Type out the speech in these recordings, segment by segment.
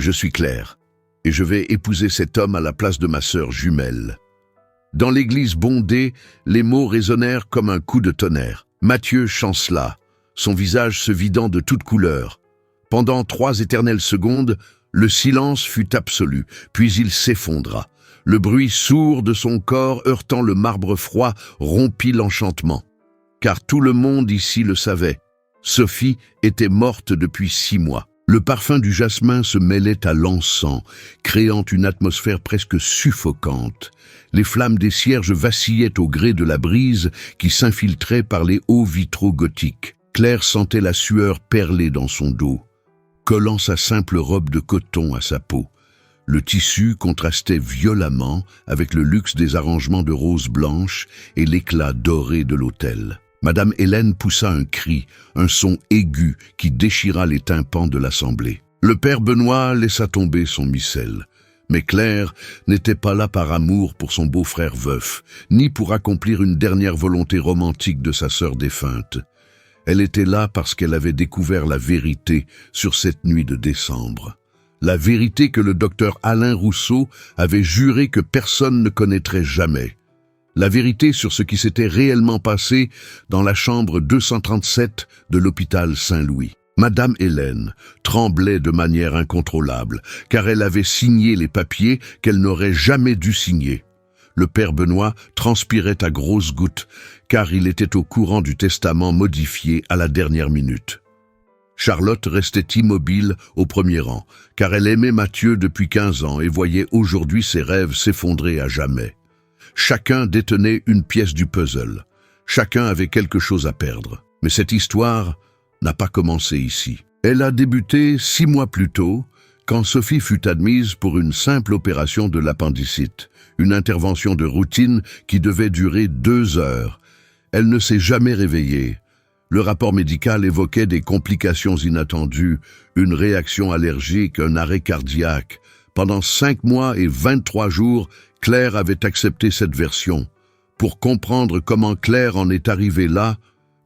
Je suis Claire, et je vais épouser cet homme à la place de ma sœur jumelle. » Dans l'église bondée, les mots résonnèrent comme un coup de tonnerre. Mathieu chancela, son visage se vidant de toute couleur. Pendant 3 éternelles secondes, le silence fut absolu, puis il s'effondra. Le bruit sourd de son corps heurtant le marbre froid rompit l'enchantement. Car tout le monde ici le savait. Sophie était morte depuis 6 mois. Le parfum du jasmin se mêlait à l'encens, créant une atmosphère presque suffocante. Les flammes des cierges vacillaient au gré de la brise qui s'infiltrait par les hauts vitraux gothiques. Claire sentait la sueur perler dans son dos, collant sa simple robe de coton à sa peau. Le tissu contrastait violemment avec le luxe des arrangements de roses blanches et l'éclat doré de l'autel. Madame Hélène poussa un cri, un son aigu qui déchira les tympans de l'assemblée. Le père Benoît laissa tomber son missel. Mais Claire n'était pas là par amour pour son beau-frère veuf, ni pour accomplir une dernière volonté romantique de sa sœur défunte. Elle était là parce qu'elle avait découvert la vérité sur cette nuit de décembre. La vérité que le docteur Alain Rousseau avait juré que personne ne connaîtrait jamais. La vérité sur ce qui s'était réellement passé dans la chambre 237 de l'hôpital Saint-Louis. Madame Hélène tremblait de manière incontrôlable, car elle avait signé les papiers qu'elle n'aurait jamais dû signer. Le père Benoît transpirait à grosses gouttes, car il était au courant du testament modifié à la dernière minute. Charlotte restait immobile au premier rang, car elle aimait Mathieu depuis 15 ans et voyait aujourd'hui ses rêves s'effondrer à jamais. Chacun détenait une pièce du puzzle. Chacun avait quelque chose à perdre. Mais cette histoire n'a pas commencé ici. Elle a débuté 6 mois plus tôt, quand Sophie fut admise pour une simple opération de l'appendicite, une intervention de routine qui devait durer 2 heures. Elle ne s'est jamais réveillée. Le rapport médical évoquait des complications inattendues, une réaction allergique, un arrêt cardiaque. Pendant 5 mois et 23 jours, Claire avait accepté cette version. Pour comprendre comment Claire en est arrivée là,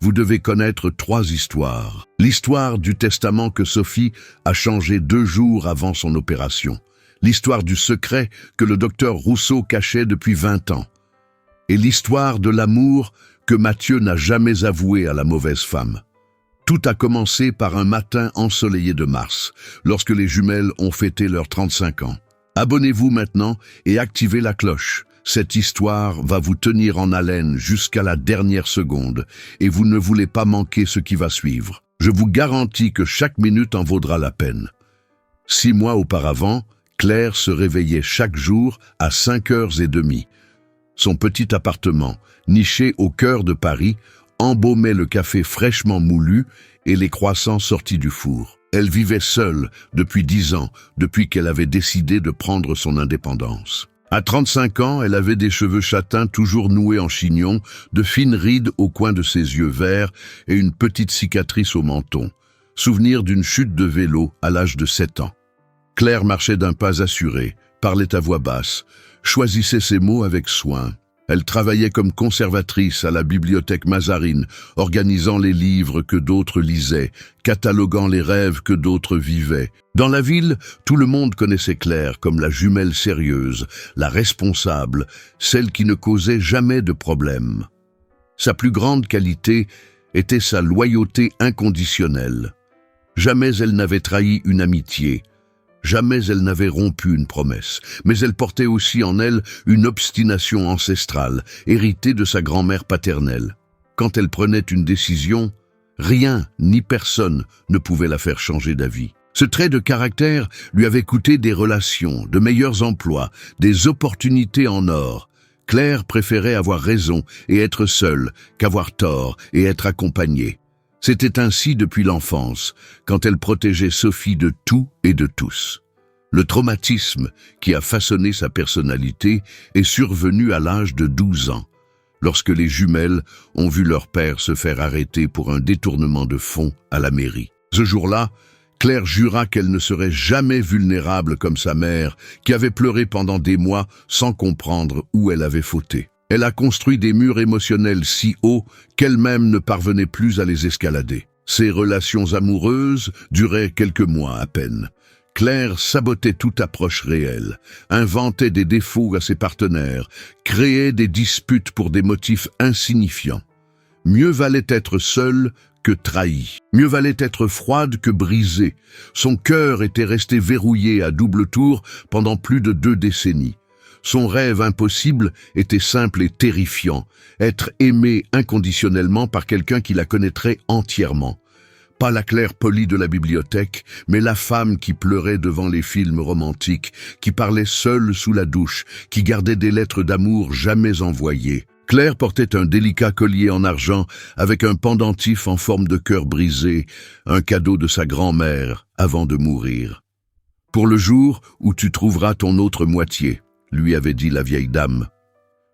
vous devez connaître 3 histoires. L'histoire du testament que Sophie a changé 2 jours avant son opération. L'histoire du secret que le docteur Rousseau cachait depuis 20 ans. Et l'histoire de l'amour que Mathieu n'a jamais avoué à la mauvaise femme. Tout a commencé par un matin ensoleillé de mars, lorsque les jumelles ont fêté leurs 35 ans. Abonnez-vous maintenant et activez la cloche. Cette histoire va vous tenir en haleine jusqu'à la dernière seconde et vous ne voulez pas manquer ce qui va suivre. Je vous garantis que chaque minute en vaudra la peine. 6 mois auparavant, Claire se réveillait chaque jour à 5h30. Son petit appartement, niché au cœur de Paris, embaumait le café fraîchement moulu et les croissants sortis du four. Elle vivait seule depuis 10 ans, depuis qu'elle avait décidé de prendre son indépendance. À 35 ans, elle avait des cheveux châtains toujours noués en chignon, de fines rides au coin de ses yeux verts et une petite cicatrice au menton. Souvenir d'une chute de vélo à l'âge de 7 ans. Claire marchait d'un pas assuré, parlait à voix basse, choisissait ses mots avec soin. Elle travaillait comme conservatrice à la bibliothèque Mazarine, organisant les livres que d'autres lisaient, cataloguant les rêves que d'autres vivaient. Dans la ville, tout le monde connaissait Claire comme la jumelle sérieuse, la responsable, celle qui ne causait jamais de problème. Sa plus grande qualité était sa loyauté inconditionnelle. Jamais elle n'avait trahi une amitié. Jamais elle n'avait rompu une promesse, mais elle portait aussi en elle une obstination ancestrale, héritée de sa grand-mère paternelle. Quand elle prenait une décision, rien ni personne ne pouvait la faire changer d'avis. Ce trait de caractère lui avait coûté des relations, de meilleurs emplois, des opportunités en or. Claire préférait avoir raison et être seule qu'avoir tort et être accompagnée. C'était ainsi depuis l'enfance, quand elle protégeait Sophie de tout et de tous. Le traumatisme qui a façonné sa personnalité est survenu à l'âge de 12 ans, lorsque les jumelles ont vu leur père se faire arrêter pour un détournement de fonds à la mairie. Ce jour-là, Claire jura qu'elle ne serait jamais vulnérable comme sa mère, qui avait pleuré pendant des mois sans comprendre où elle avait fauté. Elle a construit des murs émotionnels si hauts qu'elle-même ne parvenait plus à les escalader. Ses relations amoureuses duraient quelques mois à peine. Claire sabotait toute approche réelle, inventait des défauts à ses partenaires, créait des disputes pour des motifs insignifiants. Mieux valait être seule que trahie. Mieux valait être froide que brisée. Son cœur était resté verrouillé à double tour pendant plus de 2 décennies. Son rêve impossible était simple et terrifiant, être aimée inconditionnellement par quelqu'un qui la connaîtrait entièrement. Pas la Claire polie de la bibliothèque, mais la femme qui pleurait devant les films romantiques, qui parlait seule sous la douche, qui gardait des lettres d'amour jamais envoyées. Claire portait un délicat collier en argent avec un pendentif en forme de cœur brisé, un cadeau de sa grand-mère avant de mourir. « Pour le jour où tu trouveras ton autre moitié », lui avait dit la vieille dame.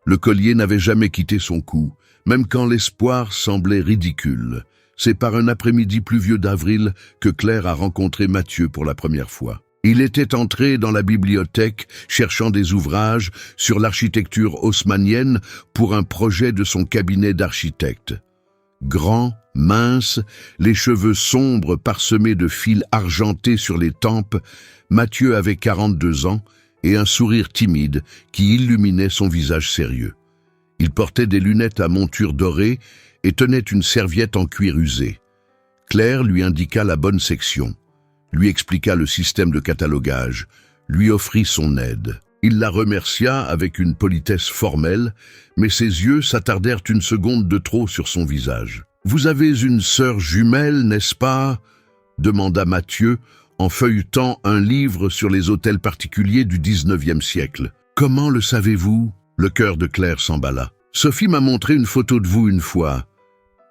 Le collier n'avait jamais quitté son cou, même quand l'espoir semblait ridicule. C'est par un après-midi pluvieux d'avril que Claire a rencontré Mathieu pour la première fois. Il était entré dans la bibliothèque cherchant des ouvrages sur l'architecture haussmannienne pour un projet de son cabinet d'architecte. Grand, mince, les cheveux sombres parsemés de fils argentés sur les tempes, Mathieu avait 42 ans et un sourire timide qui illuminait son visage sérieux. Il portait des lunettes à monture dorée et tenait une serviette en cuir usé. Claire lui indiqua la bonne section, lui expliqua le système de catalogage, lui offrit son aide. Il la remercia avec une politesse formelle, mais ses yeux s'attardèrent une seconde de trop sur son visage. « Vous avez une sœur jumelle, n'est-ce pas ?» demanda Mathieu en feuilletant un livre sur les hôtels particuliers du 19e siècle. « Comment le savez-vous » Le cœur de Claire s'emballa. « Sophie m'a montré une photo de vous une fois.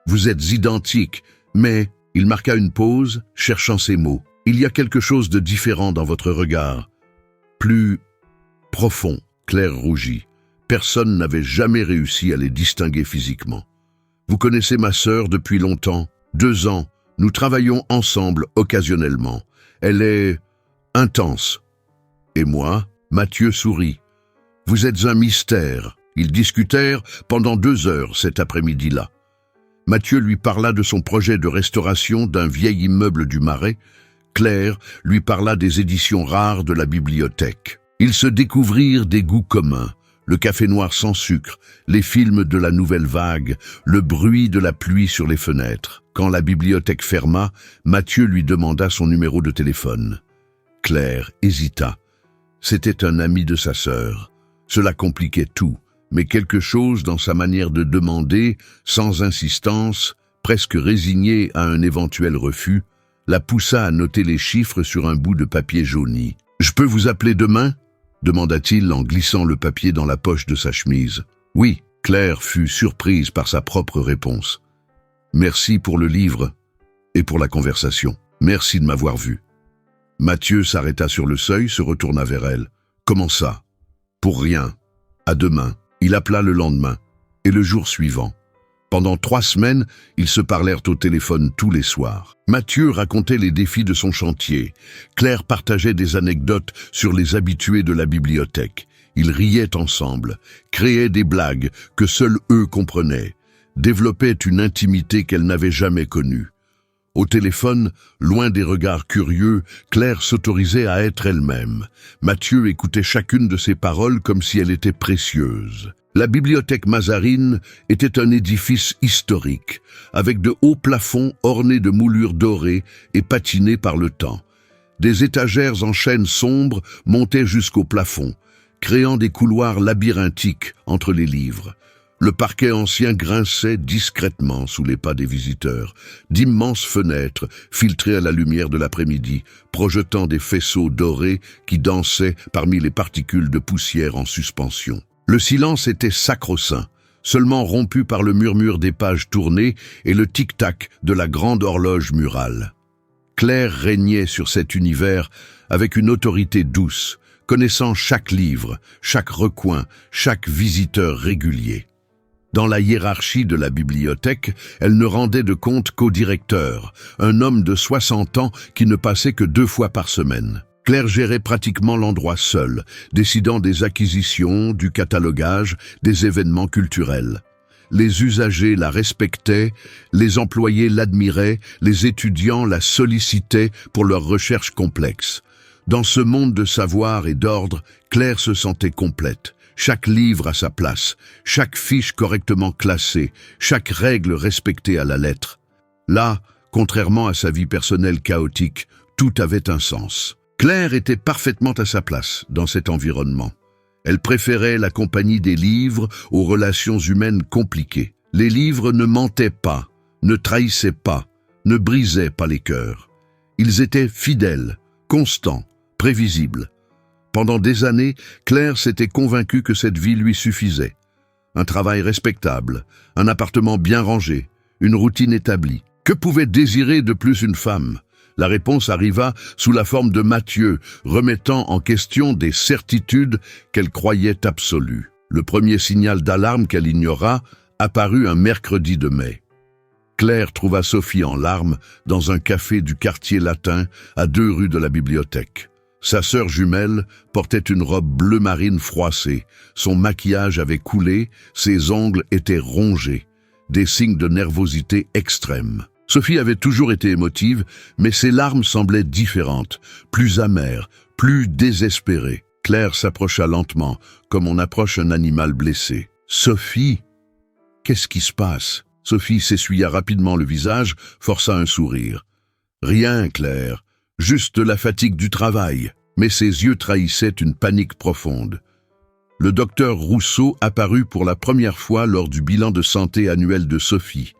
Vous êtes identiques, mais... » Il marqua une pause, cherchant ses mots. « Il y a quelque chose de différent dans votre regard. Plus profond. » Claire rougit. Personne n'avait jamais réussi à les distinguer physiquement. « Vous connaissez ma sœur depuis longtemps. 2 ans. Nous travaillons ensemble occasionnellement. Elle est intense. » Et moi, Mathieu sourit. « Vous êtes un mystère. » Ils discutèrent pendant 2 heures cet après-midi-là. Mathieu lui parla de son projet de restauration d'un vieil immeuble du Marais. Claire lui parla des éditions rares de la bibliothèque. Ils se découvrirent des goûts communs, le café noir sans sucre, les films de la nouvelle vague, le bruit de la pluie sur les fenêtres. Quand la bibliothèque ferma, Mathieu lui demanda son numéro de téléphone. Claire hésita. C'était un ami de sa sœur. Cela compliquait tout. Mais quelque chose dans sa manière de demander, sans insistance, presque résignée à un éventuel refus, la poussa à noter les chiffres sur un bout de papier jauni. « Je peux vous appeler demain ?» demanda-t-il en glissant le papier dans la poche de sa chemise. « Oui », Claire fut surprise par sa propre réponse. « Merci pour le livre et pour la conversation. Merci de m'avoir vu. » Mathieu s'arrêta sur le seuil, se retourna vers elle. « Comment ça ?»« Pour rien. À demain. » Il appela le lendemain, et le jour suivant. Pendant 3 semaines, ils se parlèrent au téléphone tous les soirs. Mathieu racontait les défis de son chantier. Claire partageait des anecdotes sur les habitués de la bibliothèque. Ils riaient ensemble, créaient des blagues que seuls eux comprenaient, développaient une intimité qu'elle n'avait jamais connue. Au téléphone, loin des regards curieux, Claire s'autorisait à être elle-même. Mathieu écoutait chacune de ses paroles comme si elle était précieuse. La bibliothèque Mazarine était un édifice historique, avec de hauts plafonds ornés de moulures dorées et patinés par le temps. Des étagères en chêne sombre montaient jusqu'au plafond, créant des couloirs labyrinthiques entre les livres. Le parquet ancien grinçait discrètement sous les pas des visiteurs. D'immenses fenêtres, filtrées à la lumière de l'après-midi, projetant des faisceaux dorés qui dansaient parmi les particules de poussière en suspension. Le silence était sacro-saint, seulement rompu par le murmure des pages tournées et le tic-tac de la grande horloge murale. Claire régnait sur cet univers avec une autorité douce, connaissant chaque livre, chaque recoin, chaque visiteur régulier. Dans la hiérarchie de la bibliothèque, elle ne rendait de compte qu'au directeur, un homme de 60 ans qui ne passait que 2 fois par semaine. Claire gérait pratiquement l'endroit seule, décidant des acquisitions, du catalogage, des événements culturels. Les usagers la respectaient, les employés l'admiraient, les étudiants la sollicitaient pour leurs recherches complexes. Dans ce monde de savoir et d'ordre, Claire se sentait complète. Chaque livre à sa place, chaque fiche correctement classée, chaque règle respectée à la lettre. Là, contrairement à sa vie personnelle chaotique, tout avait un sens. Claire était parfaitement à sa place dans cet environnement. Elle préférait la compagnie des livres aux relations humaines compliquées. Les livres ne mentaient pas, ne trahissaient pas, ne brisaient pas les cœurs. Ils étaient fidèles, constants, prévisibles. Pendant des années, Claire s'était convaincue que cette vie lui suffisait. Un travail respectable, un appartement bien rangé, une routine établie. Que pouvait désirer de plus une femme? La réponse arriva sous la forme de Mathieu, remettant en question des certitudes qu'elle croyait absolues. Le premier signal d'alarme qu'elle ignora apparut un mercredi de mai. Claire trouva Sophie en larmes dans un café du quartier latin à 2 rues de la bibliothèque. Sa sœur jumelle portait une robe bleu marine froissée. Son maquillage avait coulé, ses ongles étaient rongés, des signes de nervosité extrême. Sophie avait toujours été émotive, mais ses larmes semblaient différentes, plus amères, plus désespérées. Claire s'approcha lentement, comme on approche un animal blessé. « Sophie, qu'est-ce qui se passe ?» Sophie s'essuya rapidement le visage, força un sourire. « Rien, Claire, juste la fatigue du travail. » Mais ses yeux trahissaient une panique profonde. Le docteur Rousseau apparut pour la première fois lors du bilan de santé annuel de Sophie,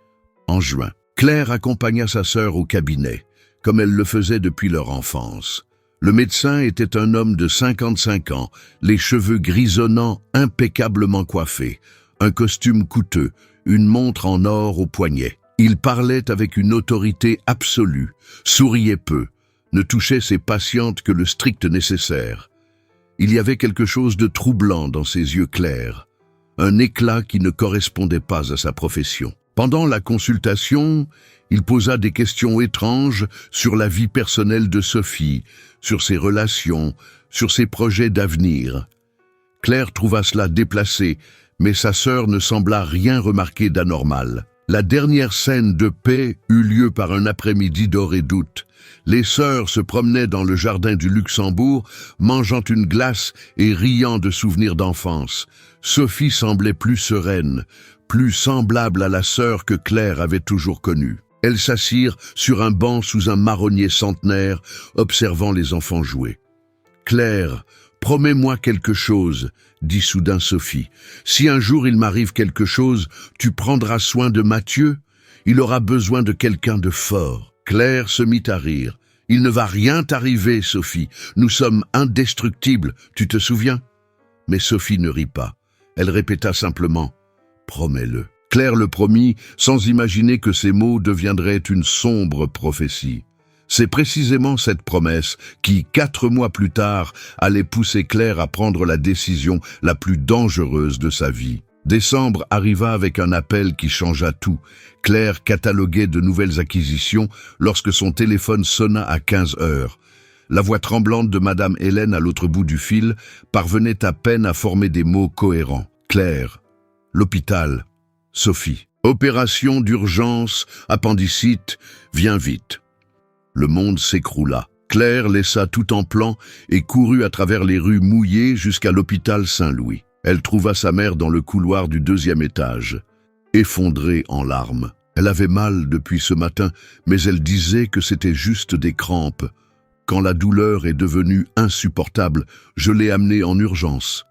en juin. Claire accompagna sa sœur au cabinet, comme elle le faisait depuis leur enfance. Le médecin était un homme de 55 ans, les cheveux grisonnants impeccablement coiffés, un costume coûteux, une montre en or au poignet. Il parlait avec une autorité absolue, souriait peu, ne touchait ses patientes que le strict nécessaire. Il y avait quelque chose de troublant dans ses yeux clairs, un éclat qui ne correspondait pas à sa profession. Pendant la consultation, il posa des questions étranges sur la vie personnelle de Sophie, sur ses relations, sur ses projets d'avenir. Claire trouva cela déplacé, mais sa sœur ne sembla rien remarquer d'anormal. La dernière scène de paix eut lieu par un après-midi d'or et d'août. Les sœurs se promenaient dans le jardin du Luxembourg, mangeant une glace et riant de souvenirs d'enfance. Sophie semblait plus sereine, plus semblable à la sœur que Claire avait toujours connue. Elles s'assirent sur un banc sous un marronnier centenaire, observant les enfants jouer. « Claire, promets-moi quelque chose, » dit soudain Sophie. « Si un jour il m'arrive quelque chose, tu prendras soin de Mathieu. Il aura besoin de quelqu'un de fort. » Claire se mit à rire. « Il ne va rien t'arriver, Sophie. Nous sommes indestructibles, tu te souviens ?» Mais Sophie ne rit pas. Elle répéta simplement « Promets-le ». Claire le promit, sans imaginer que ces mots deviendraient une sombre prophétie. C'est précisément cette promesse qui, 4 mois plus tard, allait pousser Claire à prendre la décision la plus dangereuse de sa vie. Décembre arriva avec un appel qui changea tout. Claire cataloguait de nouvelles acquisitions lorsque son téléphone sonna à 15 heures. La voix tremblante de Madame Hélène à l'autre bout du fil parvenait à peine à former des mots cohérents. Claire, l'hôpital, Sophie. Opération d'urgence, appendicite, viens vite. Le monde s'écroula. Claire laissa tout en plan et courut à travers les rues mouillées jusqu'à l'hôpital Saint-Louis. Elle trouva sa mère dans le couloir du 2e étage, effondrée en larmes. Elle avait mal depuis ce matin, mais elle disait que c'était juste des crampes. Quand la douleur est devenue insupportable, je l'ai amenée en urgence.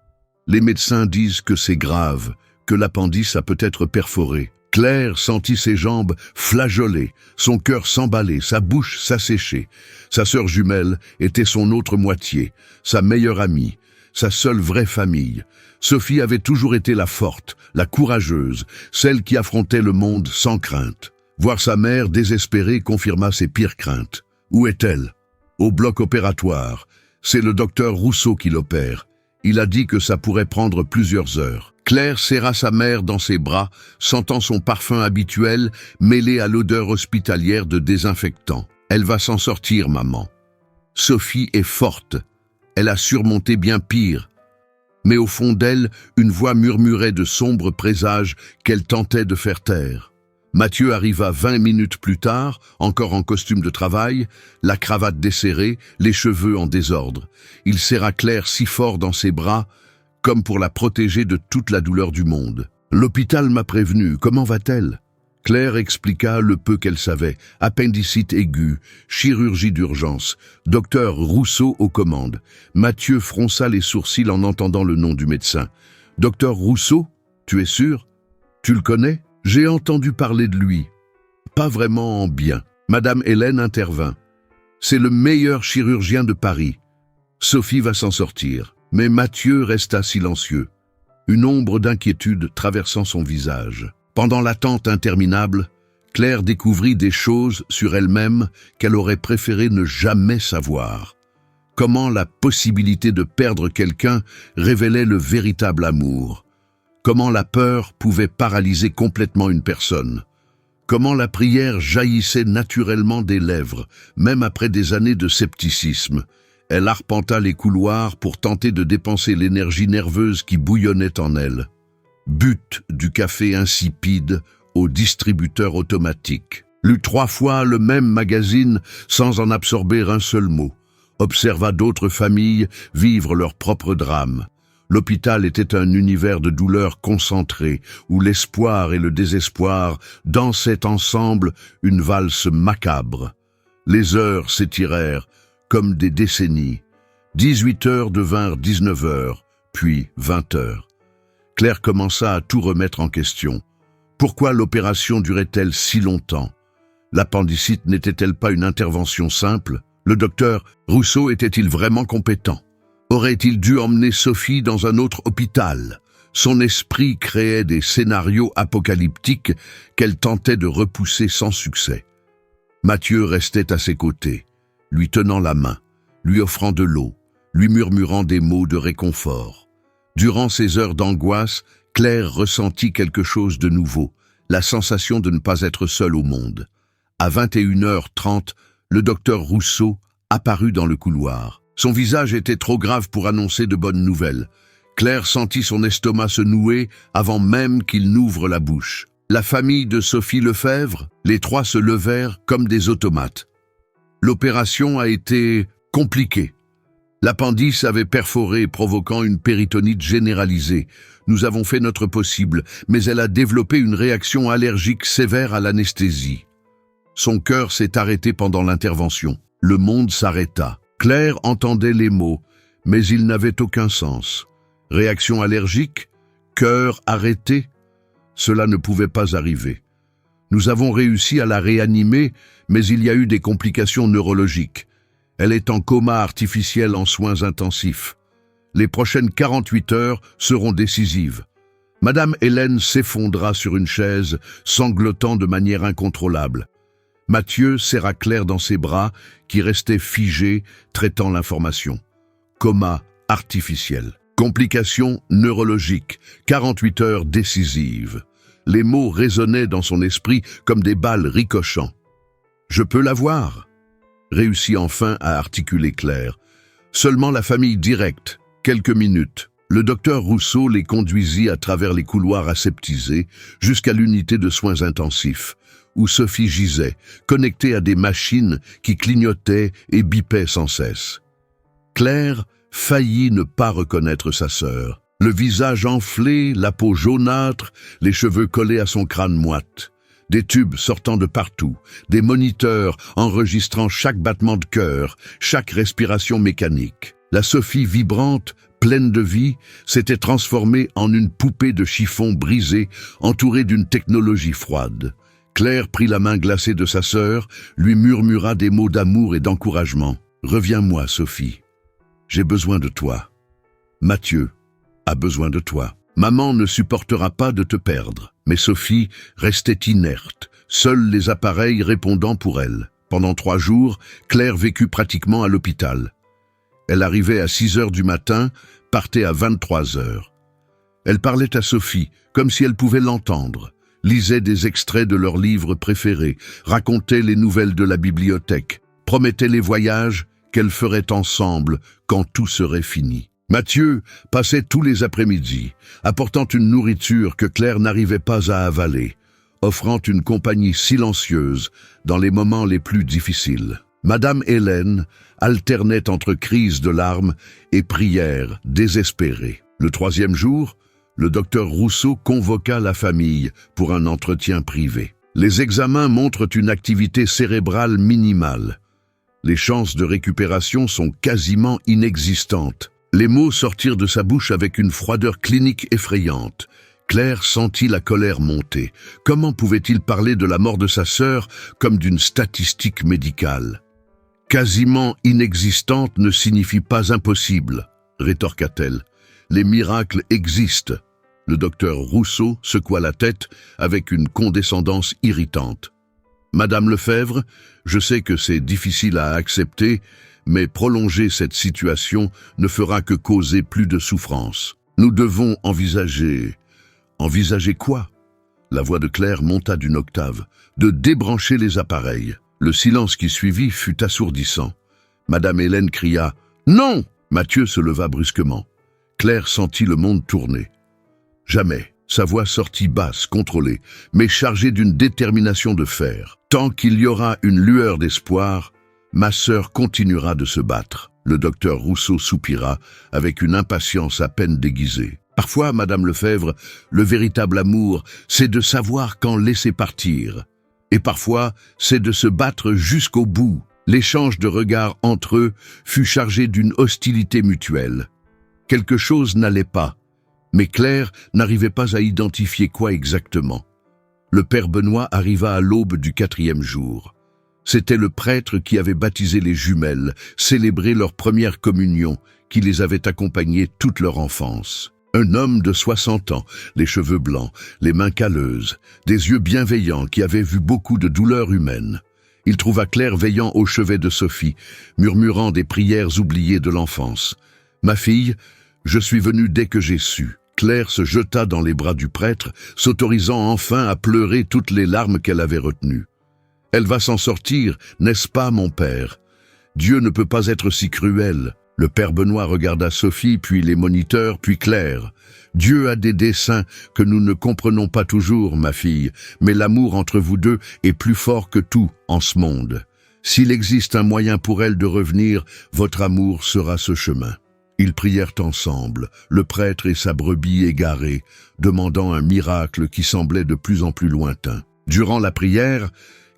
Les médecins disent que c'est grave, que l'appendice a peut-être perforé. Claire sentit ses jambes flageoler, son cœur s'emballer, sa bouche s'assécher. Sa sœur jumelle était son autre moitié, sa meilleure amie, sa seule vraie famille. Sophie avait toujours été la forte, la courageuse, celle qui affrontait le monde sans crainte. Voir sa mère désespérée confirma ses pires craintes. Où est-elle? Au bloc opératoire. C'est le docteur Rousseau qui l'opère. Il a dit que ça pourrait prendre plusieurs heures. Claire serra sa mère dans ses bras, sentant son parfum habituel mêlé à l'odeur hospitalière de désinfectant. Elle va s'en sortir, maman. Sophie est forte. Elle a surmonté bien pire. Mais au fond d'elle, une voix murmurait de sombres présages qu'elle tentait de faire taire. Mathieu arriva 20 minutes plus tard, encore en costume de travail, la cravate desserrée, les cheveux en désordre. Il serra Claire si fort dans ses bras, comme pour la protéger de toute la douleur du monde. « L'hôpital m'a prévenu, comment va-t-elle » Claire expliqua le peu qu'elle savait. Appendicite aiguë, chirurgie d'urgence, docteur Rousseau aux commandes. Mathieu fronça les sourcils en entendant le nom du médecin. « Docteur Rousseau, tu es sûr? Tu le connais? J'ai entendu parler de lui. Pas vraiment en bien. » Madame Hélène intervint. « C'est le meilleur chirurgien de Paris. Sophie va s'en sortir. » Mais Mathieu resta silencieux, une ombre d'inquiétude traversant son visage. Pendant l'attente interminable, Claire découvrit des choses sur elle-même qu'elle aurait préféré ne jamais savoir. Comment la possibilité de perdre quelqu'un révélait le véritable amour. Comment la peur pouvait paralyser complètement une personne. Comment la prière jaillissait naturellement des lèvres, même après des années de scepticisme. Elle arpenta les couloirs pour tenter de dépenser l'énergie nerveuse qui bouillonnait en elle. But du café insipide au distributeur automatique. Lut 3 fois le même magazine sans en absorber un seul mot. Observa d'autres familles vivre leur propre drame. L'hôpital était un univers de douleur concentrée, où l'espoir et le désespoir dansaient ensemble une valse macabre. Les heures s'étirèrent comme des décennies. 18 heures devinrent 19 heures, puis 20 heures. Claire commença à tout remettre en question. Pourquoi l'opération durait-elle si longtemps? L'appendicite n'était-elle pas une intervention simple? Le docteur Rousseau était-il vraiment compétent? Aurait-il dû emmener Sophie dans un autre hôpital? Son esprit créait des scénarios apocalyptiques qu'elle tentait de repousser sans succès. Mathieu restait à ses côtés, lui tenant la main, lui offrant de l'eau, lui murmurant des mots de réconfort. Durant ces heures d'angoisse, Claire ressentit quelque chose de nouveau, la sensation de ne pas être seule au monde. À 21h30, le docteur Rousseau apparut dans le couloir. Son visage était trop grave pour annoncer de bonnes nouvelles. Claire sentit son estomac se nouer avant même qu'il n'ouvre la bouche. La famille de Sophie Lefebvre, les 3 se levèrent comme des automates. L'opération a été compliquée. L'appendice avait perforé, provoquant une péritonite généralisée. Nous avons fait notre possible, mais elle a développé une réaction allergique sévère à l'anesthésie. Son cœur s'est arrêté pendant l'intervention. Le monde s'arrêta. Claire entendait les mots, mais ils n'avaient aucun sens. Réaction allergique? Cœur arrêté? Cela ne pouvait pas arriver. Nous avons réussi à la réanimer, mais il y a eu des complications neurologiques. Elle est en coma artificiel en soins intensifs. Les prochaines 48 heures seront décisives. Madame Hélène s'effondra sur une chaise, sanglotant de manière incontrôlable. Mathieu serra Claire dans ses bras, qui restaient figés, traitant l'information. Coma artificiel. Complications neurologiques. 48 heures décisives. Les mots résonnaient dans son esprit comme des balles ricochant. « Je peux la voir ?» réussit enfin à articuler Claire. Seulement la famille directe, quelques minutes. Le docteur Rousseau les conduisit à travers les couloirs aseptisés jusqu'à l'unité de soins intensifs, où Sophie gisait, connectée à des machines qui clignotaient et bipaient sans cesse. Claire faillit ne pas reconnaître sa sœur. Le visage enflé, la peau jaunâtre, les cheveux collés à son crâne moite. Des tubes sortant de partout, des moniteurs enregistrant chaque battement de cœur, chaque respiration mécanique. La Sophie vibrante, pleine de vie, s'était transformée en une poupée de chiffon brisée, entourée d'une technologie froide. Claire prit la main glacée de sa sœur, lui murmura des mots d'amour et d'encouragement. « Reviens-moi, Sophie. J'ai besoin de toi. Mathieu a besoin de toi. Maman ne supportera pas de te perdre. » Mais Sophie restait inerte, seuls les appareils répondant pour elle. Pendant 3 jours, Claire vécut pratiquement à l'hôpital. Elle arrivait à 6 heures du matin, partait à 23 heures. Elle parlait à Sophie, comme si elle pouvait l'entendre, lisait des extraits de leurs livres préférés, racontait les nouvelles de la bibliothèque, promettait les voyages qu'elles feraient ensemble quand tout serait fini. Mathieu passait tous les après-midi, apportant une nourriture que Claire n'arrivait pas à avaler. offrant une compagnie silencieuse dans les moments les plus difficiles. Madame Hélène alternait entre crises de larmes et prières désespérées. Le troisième jour, le docteur Rousseau convoqua la famille pour un entretien privé. Les examens montrent une activité cérébrale minimale. Les chances de récupération sont quasiment inexistantes. Les mots sortirent de sa bouche avec une froideur clinique effrayante. Claire sentit la colère monter. Comment pouvait-il parler de la mort de sa sœur comme d'une statistique médicale? Quasiment inexistante ne signifie pas impossible, rétorqua-t-elle. Les miracles existent. Le docteur Rousseau secoua la tête avec une condescendance irritante. Madame Lefebvre, je sais que c'est difficile à accepter, mais prolonger cette situation ne fera que causer plus de souffrance. Nous devons envisager... Envisager quoi? La voix de Claire monta d'une octave. De débrancher les appareils. Le silence qui suivit fut assourdissant. Madame Hélène cria « Non !» Mathieu se leva brusquement. Claire sentit le monde tourner. Jamais. Sa voix sortit basse, contrôlée, mais chargée d'une détermination de fer. Tant qu'il y aura une lueur d'espoir, ma sœur continuera de se battre. Le docteur Rousseau soupira avec une impatience à peine déguisée. Parfois, Madame Lefebvre, le véritable amour, c'est de savoir quand laisser partir. Et parfois, c'est de se battre jusqu'au bout. L'échange de regards entre eux fut chargé d'une hostilité mutuelle. Quelque chose n'allait pas, mais Claire n'arrivait pas à identifier quoi exactement. Le père Benoît arriva à l'aube du 4e jour. C'était le prêtre qui avait baptisé les jumelles, célébré leur première communion, qui les avait accompagnées toute leur enfance. Un homme de 60 ans, les cheveux blancs, les mains calleuses, des yeux bienveillants qui avaient vu beaucoup de douleurs humaines. Il trouva Claire veillant au chevet de Sophie, murmurant des prières oubliées de l'enfance. « Ma fille, je suis venue dès que j'ai su. » Claire se jeta dans les bras du prêtre, s'autorisant enfin à pleurer toutes les larmes qu'elle avait retenues. « Elle va s'en sortir, n'est-ce pas, mon père? Dieu ne peut pas être si cruel. » Le père Benoît regarda Sophie, puis les moniteurs, puis Claire. « Dieu a des desseins que nous ne comprenons pas toujours, ma fille, mais l'amour entre vous deux est plus fort que tout en ce monde. S'il existe un moyen pour elle de revenir, votre amour sera ce chemin. » Ils prièrent ensemble, le prêtre et sa brebis égarée, demandant un miracle qui semblait de plus en plus lointain. Durant la prière,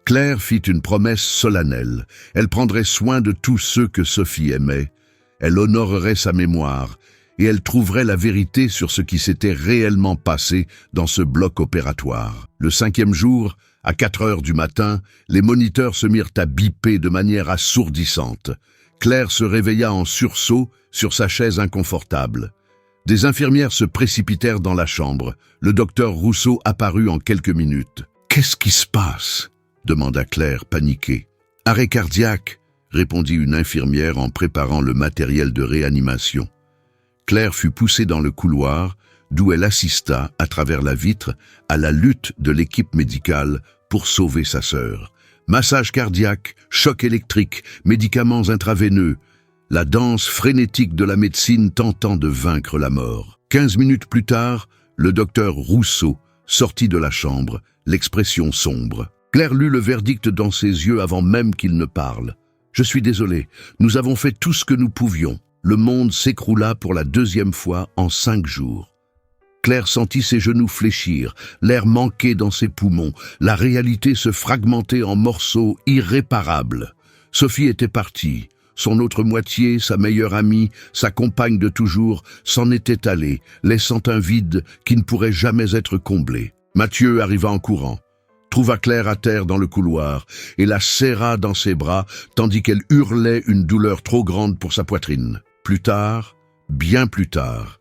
Claire fit une promesse solennelle. Elle prendrait soin de tous ceux que Sophie aimait. Elle honorerait sa mémoire et elle trouverait la vérité sur ce qui s'était réellement passé dans ce bloc opératoire. Le 5e jour, à 4 heures du matin, les moniteurs se mirent à biper de manière assourdissante. Claire se réveilla en sursaut sur sa chaise inconfortable. Des infirmières se précipitèrent dans la chambre. Le docteur Rousseau apparut en quelques minutes. « Qu'est-ce qui se passe ?» demanda Claire, paniquée. « Arrêt cardiaque !» répondit une infirmière en préparant le matériel de réanimation. Claire fut poussée dans le couloir, d'où elle assista, à travers la vitre, à la lutte de l'équipe médicale pour sauver sa sœur. Massage cardiaque, choc électrique, médicaments intraveineux, la danse frénétique de la médecine tentant de vaincre la mort. 15 minutes plus tard, le docteur Rousseau sortit de la chambre, l'expression sombre. Claire lut le verdict dans ses yeux avant même qu'il ne parle. « Je suis désolé, nous avons fait tout ce que nous pouvions. » Le monde s'écroula pour la 2e fois en 5 jours. Claire sentit ses genoux fléchir, l'air manquer dans ses poumons, la réalité se fragmenter en morceaux irréparables. Sophie était partie. Son autre moitié, sa meilleure amie, sa compagne de toujours, s'en était allée, laissant un vide qui ne pourrait jamais être comblé. Mathieu arriva en courant, trouva Claire à terre dans le couloir et la serra dans ses bras tandis qu'elle hurlait une douleur trop grande pour sa poitrine. Plus tard, bien plus tard,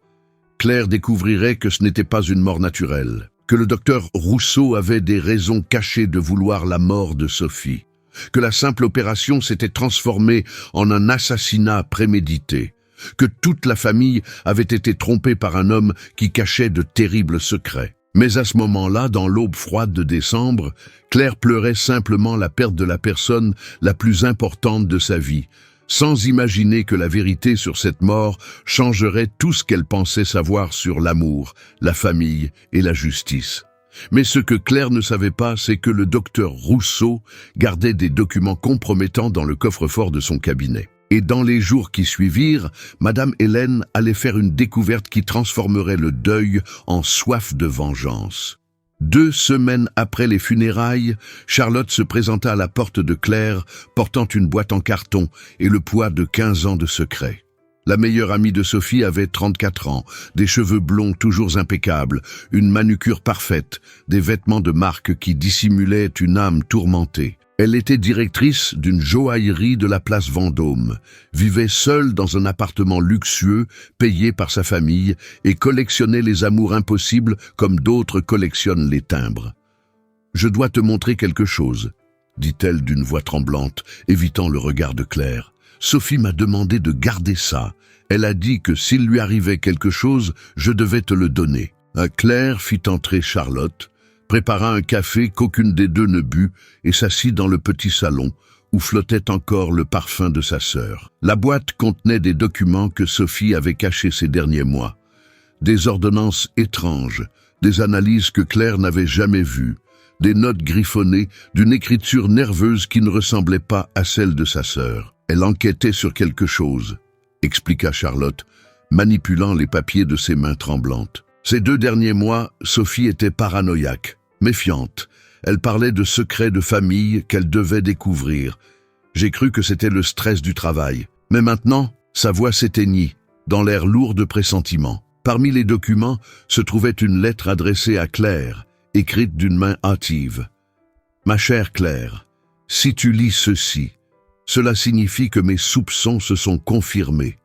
Claire découvrirait que ce n'était pas une mort naturelle, que le docteur Rousseau avait des raisons cachées de vouloir la mort de Sophie, que la simple opération s'était transformée en un assassinat prémédité, que toute la famille avait été trompée par un homme qui cachait de terribles secrets. Mais à ce moment-là, dans l'aube froide de décembre, Claire pleurait simplement la perte de la personne la plus importante de sa vie, sans imaginer que la vérité sur cette mort changerait tout ce qu'elle pensait savoir sur l'amour, la famille et la justice. Mais ce que Claire ne savait pas, c'est que le docteur Rousseau gardait des documents compromettants dans le coffre-fort de son cabinet. Et dans les jours qui suivirent, Madame Hélène allait faire une découverte qui transformerait le deuil en soif de vengeance. 2 semaines après les funérailles, Charlotte se présenta à la porte de Claire, portant une boîte en carton et le poids de 15 ans de secret. La meilleure amie de Sophie avait 34 ans, des cheveux blonds toujours impeccables, une manucure parfaite, des vêtements de marque qui dissimulaient une âme tourmentée. Elle était directrice d'une joaillerie de la place Vendôme, vivait seule dans un appartement luxueux, payé par sa famille, et collectionnait les amours impossibles comme d'autres collectionnent les timbres. « Je dois te montrer quelque chose », dit-elle d'une voix tremblante, évitant le regard de Claire. « Sophie m'a demandé de garder ça. Elle a dit que s'il lui arrivait quelque chose, je devais te le donner. » Claire fit entrer Charlotte, prépara un café qu'aucune des deux ne but et s'assit dans le petit salon où flottait encore le parfum de sa sœur. La boîte contenait des documents que Sophie avait cachés ces derniers mois. Des ordonnances étranges, des analyses que Claire n'avait jamais vues, des notes griffonnées d'une écriture nerveuse qui ne ressemblait pas à celle de sa sœur. Elle enquêtait sur quelque chose, expliqua Charlotte, manipulant les papiers de ses mains tremblantes. Ces 2 derniers mois, Sophie était paranoïaque, méfiante. Elle parlait de secrets de famille qu'elle devait découvrir. J'ai cru que c'était le stress du travail. Mais maintenant, sa voix s'éteignit, dans l'air lourd de pressentiment. Parmi les documents se trouvait une lettre adressée à Claire, écrite d'une main hâtive. « Ma chère Claire, si tu lis ceci, cela signifie que mes soupçons se sont confirmés.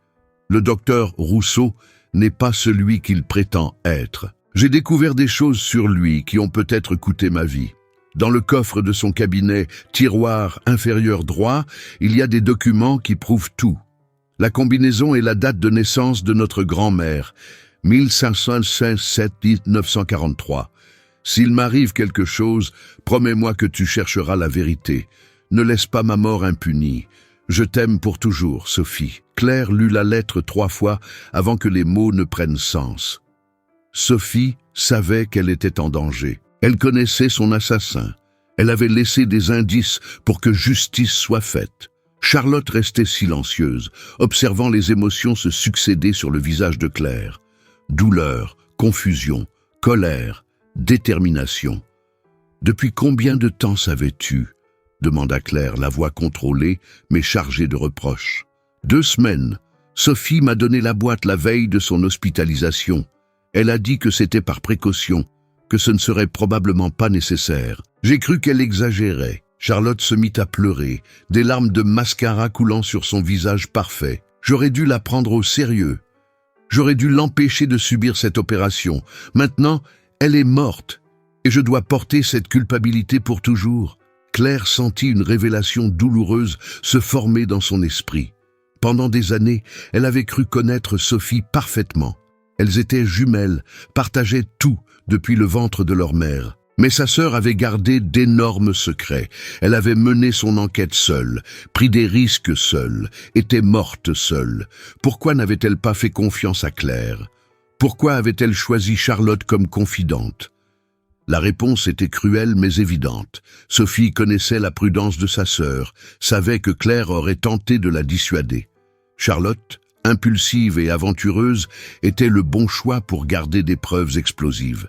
Le docteur Rousseau n'est pas celui qu'il prétend être. J'ai découvert des choses sur lui qui ont peut-être coûté ma vie. Dans le coffre de son cabinet, tiroir inférieur droit, il y a des documents qui prouvent tout. La combinaison et la date de naissance de notre grand-mère, 1567-1943. S'il m'arrive quelque chose, promets-moi que tu chercheras la vérité. Ne laisse pas ma mort impunie. Je t'aime pour toujours, Sophie. » Claire lut la lettre 3 fois avant que les mots ne prennent sens. Sophie savait qu'elle était en danger. Elle connaissait son assassin. Elle avait laissé des indices pour que justice soit faite. Charlotte restait silencieuse, observant les émotions se succéder sur le visage de Claire. Douleur, confusion, colère, détermination. « Depuis combien de temps savais-tu » demanda Claire, la voix contrôlée, mais chargée de reproches. « 2 semaines. Sophie m'a donné la boîte la veille de son hospitalisation. Elle a dit que c'était par précaution, que ce ne serait probablement pas nécessaire. J'ai cru qu'elle exagérait. » Charlotte se mit à pleurer, des larmes de mascara coulant sur son visage parfait. « J'aurais dû la prendre au sérieux. J'aurais dû l'empêcher de subir cette opération. Maintenant, elle est morte, et je dois porter cette culpabilité pour toujours. » Claire sentit une révélation douloureuse se former dans son esprit. Pendant des années, elle avait cru connaître Sophie parfaitement. Elles étaient jumelles, partageaient tout depuis le ventre de leur mère. Mais sa sœur avait gardé d'énormes secrets. Elle avait mené son enquête seule, pris des risques seule, était morte seule. Pourquoi n'avait-elle pas fait confiance à Claire? Pourquoi avait-elle choisi Charlotte comme confidente? La réponse était cruelle mais évidente. Sophie connaissait la prudence de sa sœur, savait que Claire aurait tenté de la dissuader. Charlotte, impulsive et aventureuse, était le bon choix pour garder des preuves explosives.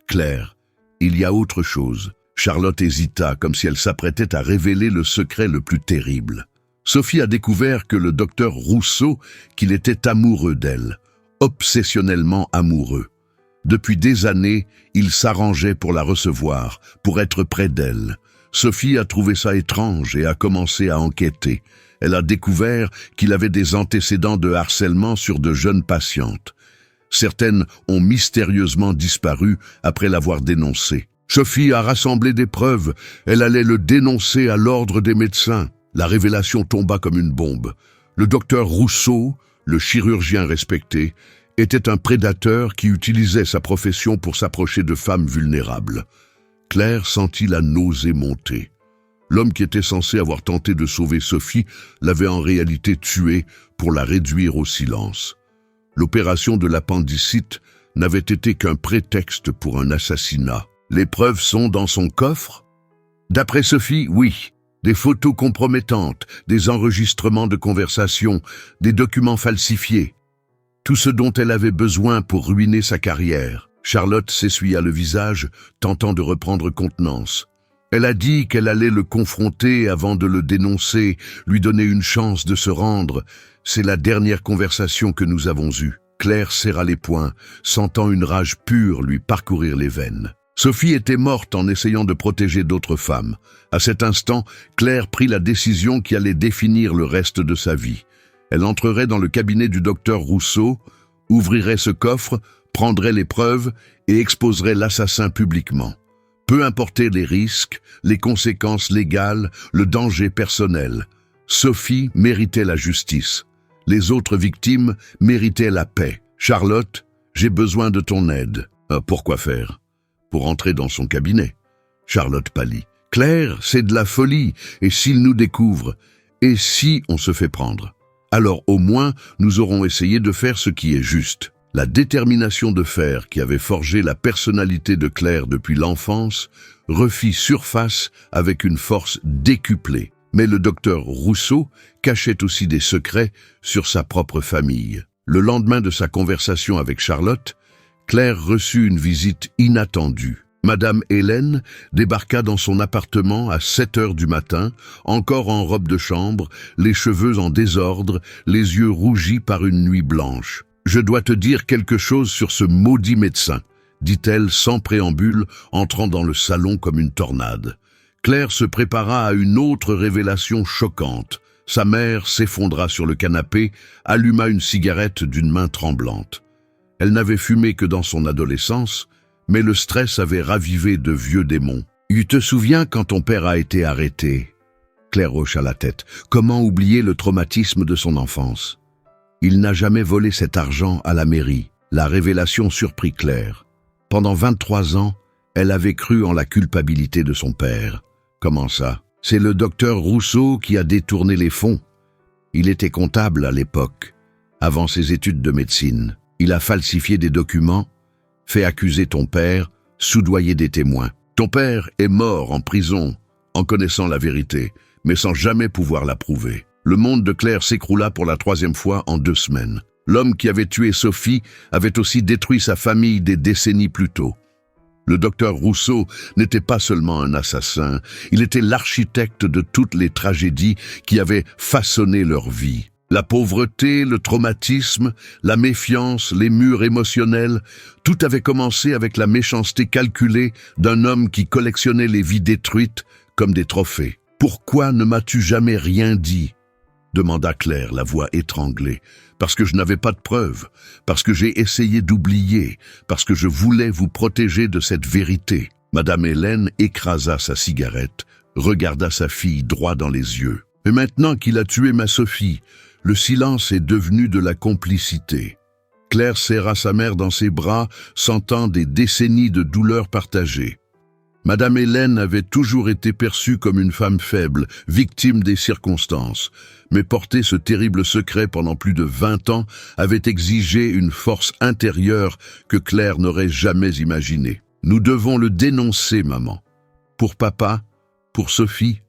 Claire, il y a autre chose. Charlotte hésita, comme si elle s'apprêtait à révéler le secret le plus terrible. Sophie a découvert que le docteur Rousseau, qu'il était amoureux d'elle, obsessionnellement amoureux. Depuis des années, il s'arrangeait pour la recevoir, pour être près d'elle. Sophie a trouvé ça étrange et a commencé à enquêter. Elle a découvert qu'il avait des antécédents de harcèlement sur de jeunes patientes. Certaines ont mystérieusement disparu après l'avoir dénoncé. Sophie a rassemblé des preuves. Elle allait le dénoncer à l'ordre des médecins. La révélation tomba comme une bombe. Le docteur Rousseau, le chirurgien respecté, était un prédateur qui utilisait sa profession pour s'approcher de femmes vulnérables. Claire sentit la nausée monter. L'homme qui était censé avoir tenté de sauver Sophie l'avait en réalité tuée pour la réduire au silence. L'opération de l'appendicite n'avait été qu'un prétexte pour un assassinat. Les preuves sont dans son coffre? D'après Sophie, oui. Des photos compromettantes, des enregistrements de conversations, des documents falsifiés. Tout ce dont elle avait besoin pour ruiner sa carrière. Charlotte s'essuya le visage, tentant de reprendre contenance. Elle a dit qu'elle allait le confronter avant de le dénoncer, lui donner une chance de se rendre. C'est la dernière conversation que nous avons eue. Claire serra les poings, sentant une rage pure lui parcourir les veines. Sophie était morte en essayant de protéger d'autres femmes. À cet instant, Claire prit la décision qui allait définir le reste de sa vie. Elle entrerait dans le cabinet du docteur Rousseau, ouvrirait ce coffre, prendrait les preuves et exposerait l'assassin publiquement. Peu importaient les risques, les conséquences légales, le danger personnel. Sophie méritait la justice. Les autres victimes méritaient la paix. Charlotte, j'ai besoin de ton aide. Pourquoi faire? Pour entrer dans son cabinet. Charlotte pâlit. Claire, c'est de la folie, et s'il nous découvre? Et si on se fait prendre? Alors au moins, nous aurons essayé de faire ce qui est juste. La détermination de fer qui avait forgé la personnalité de Claire depuis l'enfance refit surface avec une force décuplée. Mais le docteur Rousseau cachait aussi des secrets sur sa propre famille. Le lendemain de sa conversation avec Charlotte, Claire reçut une visite inattendue. Madame Hélène débarqua dans son appartement à 7 heures du matin, encore en robe de chambre, les cheveux en désordre, les yeux rougis par une nuit blanche. « Je dois te dire quelque chose sur ce maudit médecin », dit-elle sans préambule, entrant dans le salon comme une tornade. Claire se prépara à une autre révélation choquante. Sa mère s'effondra sur le canapé, alluma une cigarette d'une main tremblante. Elle n'avait fumé que dans son adolescence, mais le stress avait ravivé de vieux démons. « Tu te souviens quand ton père a été arrêté ?» Claire hocha la tête. Comment oublier le traumatisme de son enfance? Il n'a jamais volé cet argent à la mairie. La révélation surprit Claire. Pendant 23 ans, elle avait cru en la culpabilité de son père. Comment ça? C'est le docteur Rousseau qui a détourné les fonds. Il était comptable à l'époque, avant ses études de médecine. Il a falsifié des documents, fait accuser ton père, soudoyer des témoins. Ton père est mort en prison, en connaissant la vérité, mais sans jamais pouvoir la prouver. Le monde de Claire s'écroula pour la 3e fois en 2 semaines. L'homme qui avait tué Sophie avait aussi détruit sa famille des décennies plus tôt. Le docteur Rousseau n'était pas seulement un assassin, il était l'architecte de toutes les tragédies qui avaient façonné leur vie. La pauvreté, le traumatisme, la méfiance, les murs émotionnels, tout avait commencé avec la méchanceté calculée d'un homme qui collectionnait les vies détruites comme des trophées. « Pourquoi ne m'as-tu jamais rien dit ?» demanda Claire, la voix étranglée. « Parce que je n'avais pas de preuves, parce que j'ai essayé d'oublier, parce que je voulais vous protéger de cette vérité. » Madame Hélène écrasa sa cigarette, regarda sa fille droit dans les yeux. « Et maintenant qu'il a tué ma Sophie, le silence est devenu de la complicité. » Claire serra sa mère dans ses bras, sentant des décennies de douleurs partagées. Madame Hélène avait toujours été perçue comme une femme faible, victime des circonstances. Mais porter ce terrible secret pendant plus de 20 ans avait exigé une force intérieure que Claire n'aurait jamais imaginée. « Nous devons le dénoncer, maman. Pour papa, pour Sophie,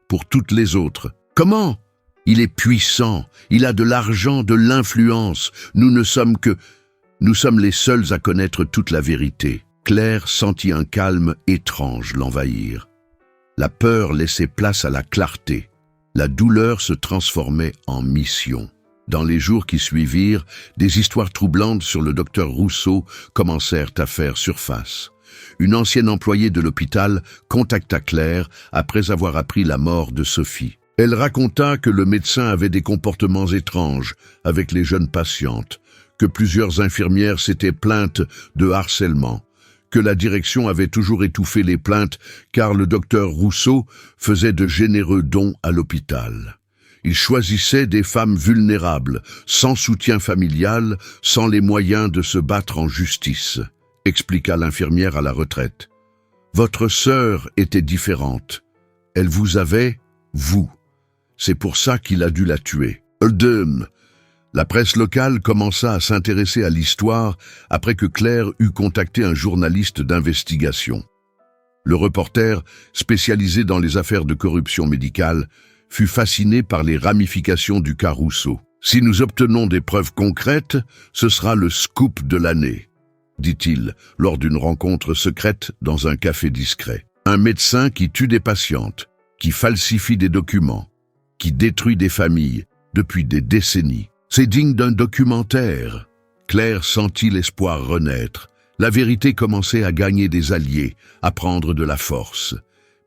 pour toutes les autres. » « Comment ? Il est puissant, il a de l'argent, de l'influence. Nous sommes les seuls à connaître toute la vérité. » Claire sentit un calme étrange l'envahir. La peur laissait place à la clarté. La douleur se transformait en mission. Dans les jours qui suivirent, des histoires troublantes sur le docteur Rousseau commencèrent à faire surface. Une ancienne employée de l'hôpital contacta Claire après avoir appris la mort de Sophie. Elle raconta que le médecin avait des comportements étranges avec les jeunes patientes, que plusieurs infirmières s'étaient plaintes de harcèlement, que la direction avait toujours étouffé les plaintes car le docteur Rousseau faisait de généreux dons à l'hôpital. Il choisissait des femmes vulnérables, sans soutien familial, sans les moyens de se battre en justice, expliqua l'infirmière à la retraite. Votre sœur était différente. Elle vous avait, vous. C'est pour ça qu'il a dû la tuer. La presse locale commença à s'intéresser à l'histoire après que Claire eut contacté un journaliste d'investigation. Le reporter, spécialisé dans les affaires de corruption médicale, fut fasciné par les ramifications du cas Rousseau. « Si nous obtenons des preuves concrètes, ce sera le scoop de l'année », dit-il lors d'une rencontre secrète dans un café discret. Un médecin qui tue des patientes, qui falsifie des documents, qui détruit des familles depuis des décennies. C'est digne d'un documentaire. Claire sentit l'espoir renaître. La vérité commençait à gagner des alliés, à prendre de la force.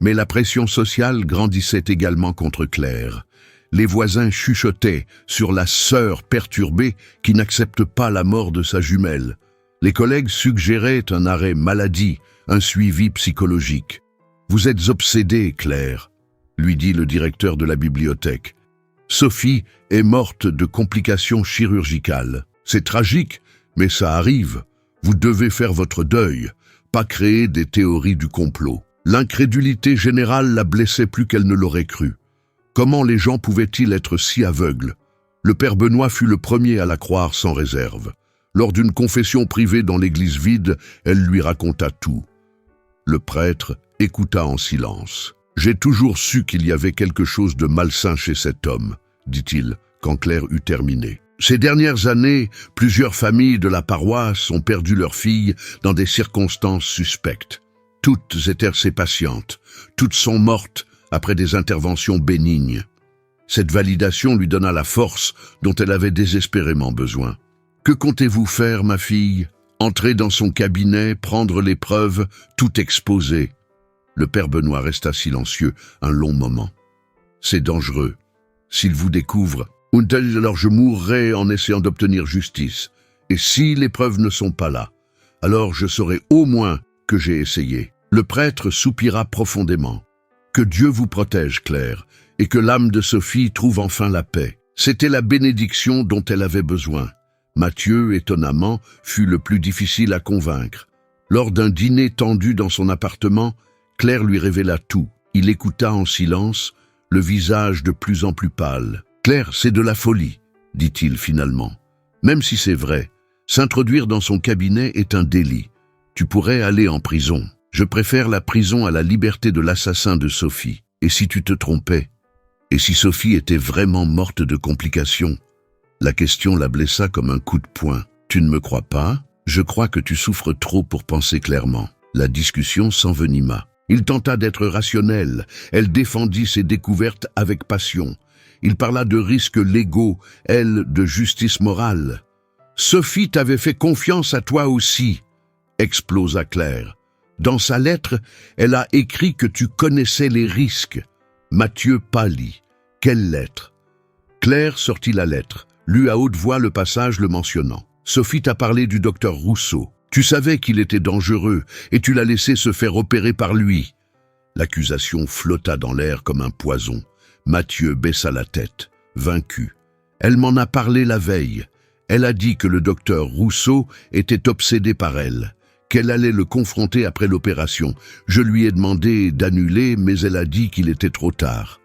Mais la pression sociale grandissait également contre Claire. Les voisins chuchotaient sur la sœur perturbée qui n'accepte pas la mort de sa jumelle. Les collègues suggéraient un arrêt maladie, un suivi psychologique. « Vous êtes obsédée, Claire », lui dit le directeur de la bibliothèque. « Sophie est morte de complications chirurgicales. C'est tragique, mais ça arrive. Vous devez faire votre deuil, pas créer des théories du complot. » L'incrédulité générale la blessait plus qu'elle ne l'aurait cru. Comment les gens pouvaient-ils être si aveugles? Le père Benoît fut le premier à la croire sans réserve. Lors d'une confession privée dans l'église vide, elle lui raconta tout. Le prêtre écouta en silence. « J'ai toujours su qu'il y avait quelque chose de malsain chez cet homme, » dit-il, quand Claire eut terminé. Ces dernières années, plusieurs familles de la paroisse ont perdu leurs filles dans des circonstances suspectes. Toutes étaient ses patientes, toutes sont mortes après des interventions bénignes. Cette validation lui donna la force dont elle avait désespérément besoin. « Que comptez-vous faire, ma fille ? Entrer dans son cabinet, prendre les preuves, tout exposer ?» Le père Benoît resta silencieux un long moment. « C'est dangereux. S'il vous découvre, alors je mourrai en essayant d'obtenir justice. Et si les preuves ne sont pas là, alors je saurai au moins que j'ai essayé. » Le prêtre soupira profondément. « Que Dieu vous protège, Claire, et que l'âme de Sophie trouve enfin la paix. » C'était la bénédiction dont elle avait besoin. Mathieu, étonnamment, fut le plus difficile à convaincre. Lors d'un dîner tendu dans son appartement, Claire lui révéla tout. Il écouta en silence, le visage de plus en plus pâle. « Claire, c'est de la folie, » dit-il finalement. « Même si c'est vrai, s'introduire dans son cabinet est un délit. Tu pourrais aller en prison. Je préfère la prison à la liberté de l'assassin de Sophie. Et si tu te trompais? Et si Sophie était vraiment morte de complications ?» La question la blessa comme un coup de poing. « Tu ne me crois pas? Je crois que tu souffres trop pour penser clairement. » La discussion s'envenima. Il tenta d'être rationnel. Elle défendit ses découvertes avec passion. Il parla de risques légaux, elle de justice morale. « Sophie t'avait fait confiance à toi aussi », explosa Claire. Dans sa lettre, elle a écrit que tu connaissais les risques. Mathieu pâlit. Quelle lettre? Claire sortit la lettre, lut à haute voix le passage le mentionnant. Sophie t'a parlé du docteur Rousseau. Tu savais qu'il était dangereux et tu l'as laissé se faire opérer par lui. L'accusation flotta dans l'air comme un poison. Mathieu baissa la tête, vaincu. Elle m'en a parlé la veille. Elle a dit que le docteur Rousseau était obsédé par elle, qu'elle allait le confronter après l'opération. Je lui ai demandé d'annuler, mais elle a dit qu'il était trop tard.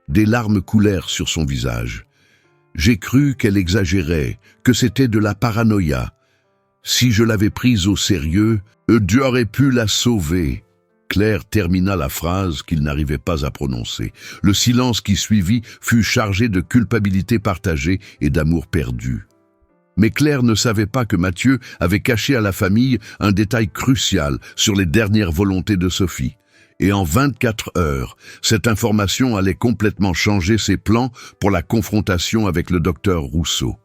Des larmes coulèrent sur son visage. J'ai cru qu'elle exagérait, que c'était de la paranoïa. Si je l'avais prise au sérieux, Dieu aurait pu la sauver. Claire termina la phrase qu'il n'arrivait pas à prononcer. Le silence qui suivit fut chargé de culpabilité partagée et d'amour perdu. Mais Claire ne savait pas que Mathieu avait caché à la famille un détail crucial sur les dernières volontés de Sophie. Et en 24 heures, cette information allait complètement changer ses plans pour la confrontation avec le docteur Rousseau.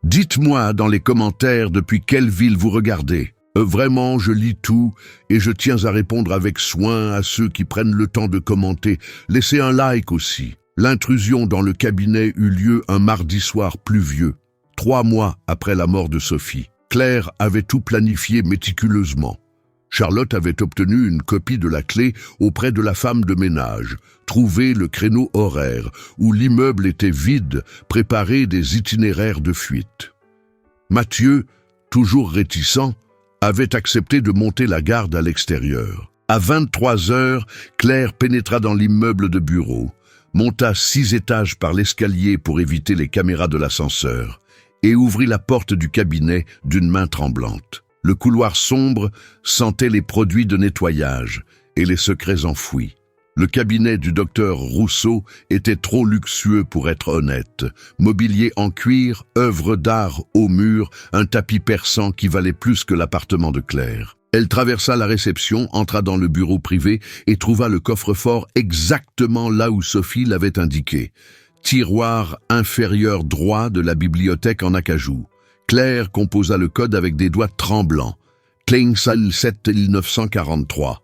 Dites-moi dans les commentaires depuis quelle ville vous regardez. Vraiment, je lis tout et je tiens à répondre avec soin à ceux qui prennent le temps de commenter. Laissez un like aussi. L'intrusion dans le cabinet eut lieu un mardi soir pluvieux, 3 mois après la mort de Sophie. Claire avait tout planifié méticuleusement. Charlotte avait obtenu une copie de la clé auprès de la femme de ménage, trouvé le créneau horaire où l'immeuble était vide, préparé des itinéraires de fuite. Mathieu, toujours réticent, avait accepté de monter la garde à l'extérieur. À 23 heures, Claire pénétra dans l'immeuble de bureau, monta 6 étages par l'escalier pour éviter les caméras de l'ascenseur et ouvrit la porte du cabinet d'une main tremblante. Le couloir sombre sentait les produits de nettoyage et les secrets enfouis. Le cabinet du docteur Rousseau était trop luxueux pour être honnête. Mobilier en cuir, œuvres d'art au mur, un tapis persan qui valait plus que l'appartement de Claire. Elle traversa la réception, entra dans le bureau privé et trouva le coffre-fort exactement là où Sophie l'avait indiqué. Tiroir inférieur droit de la bibliothèque en acajou. Claire composa le code avec des doigts tremblants. Kleinsal 7943.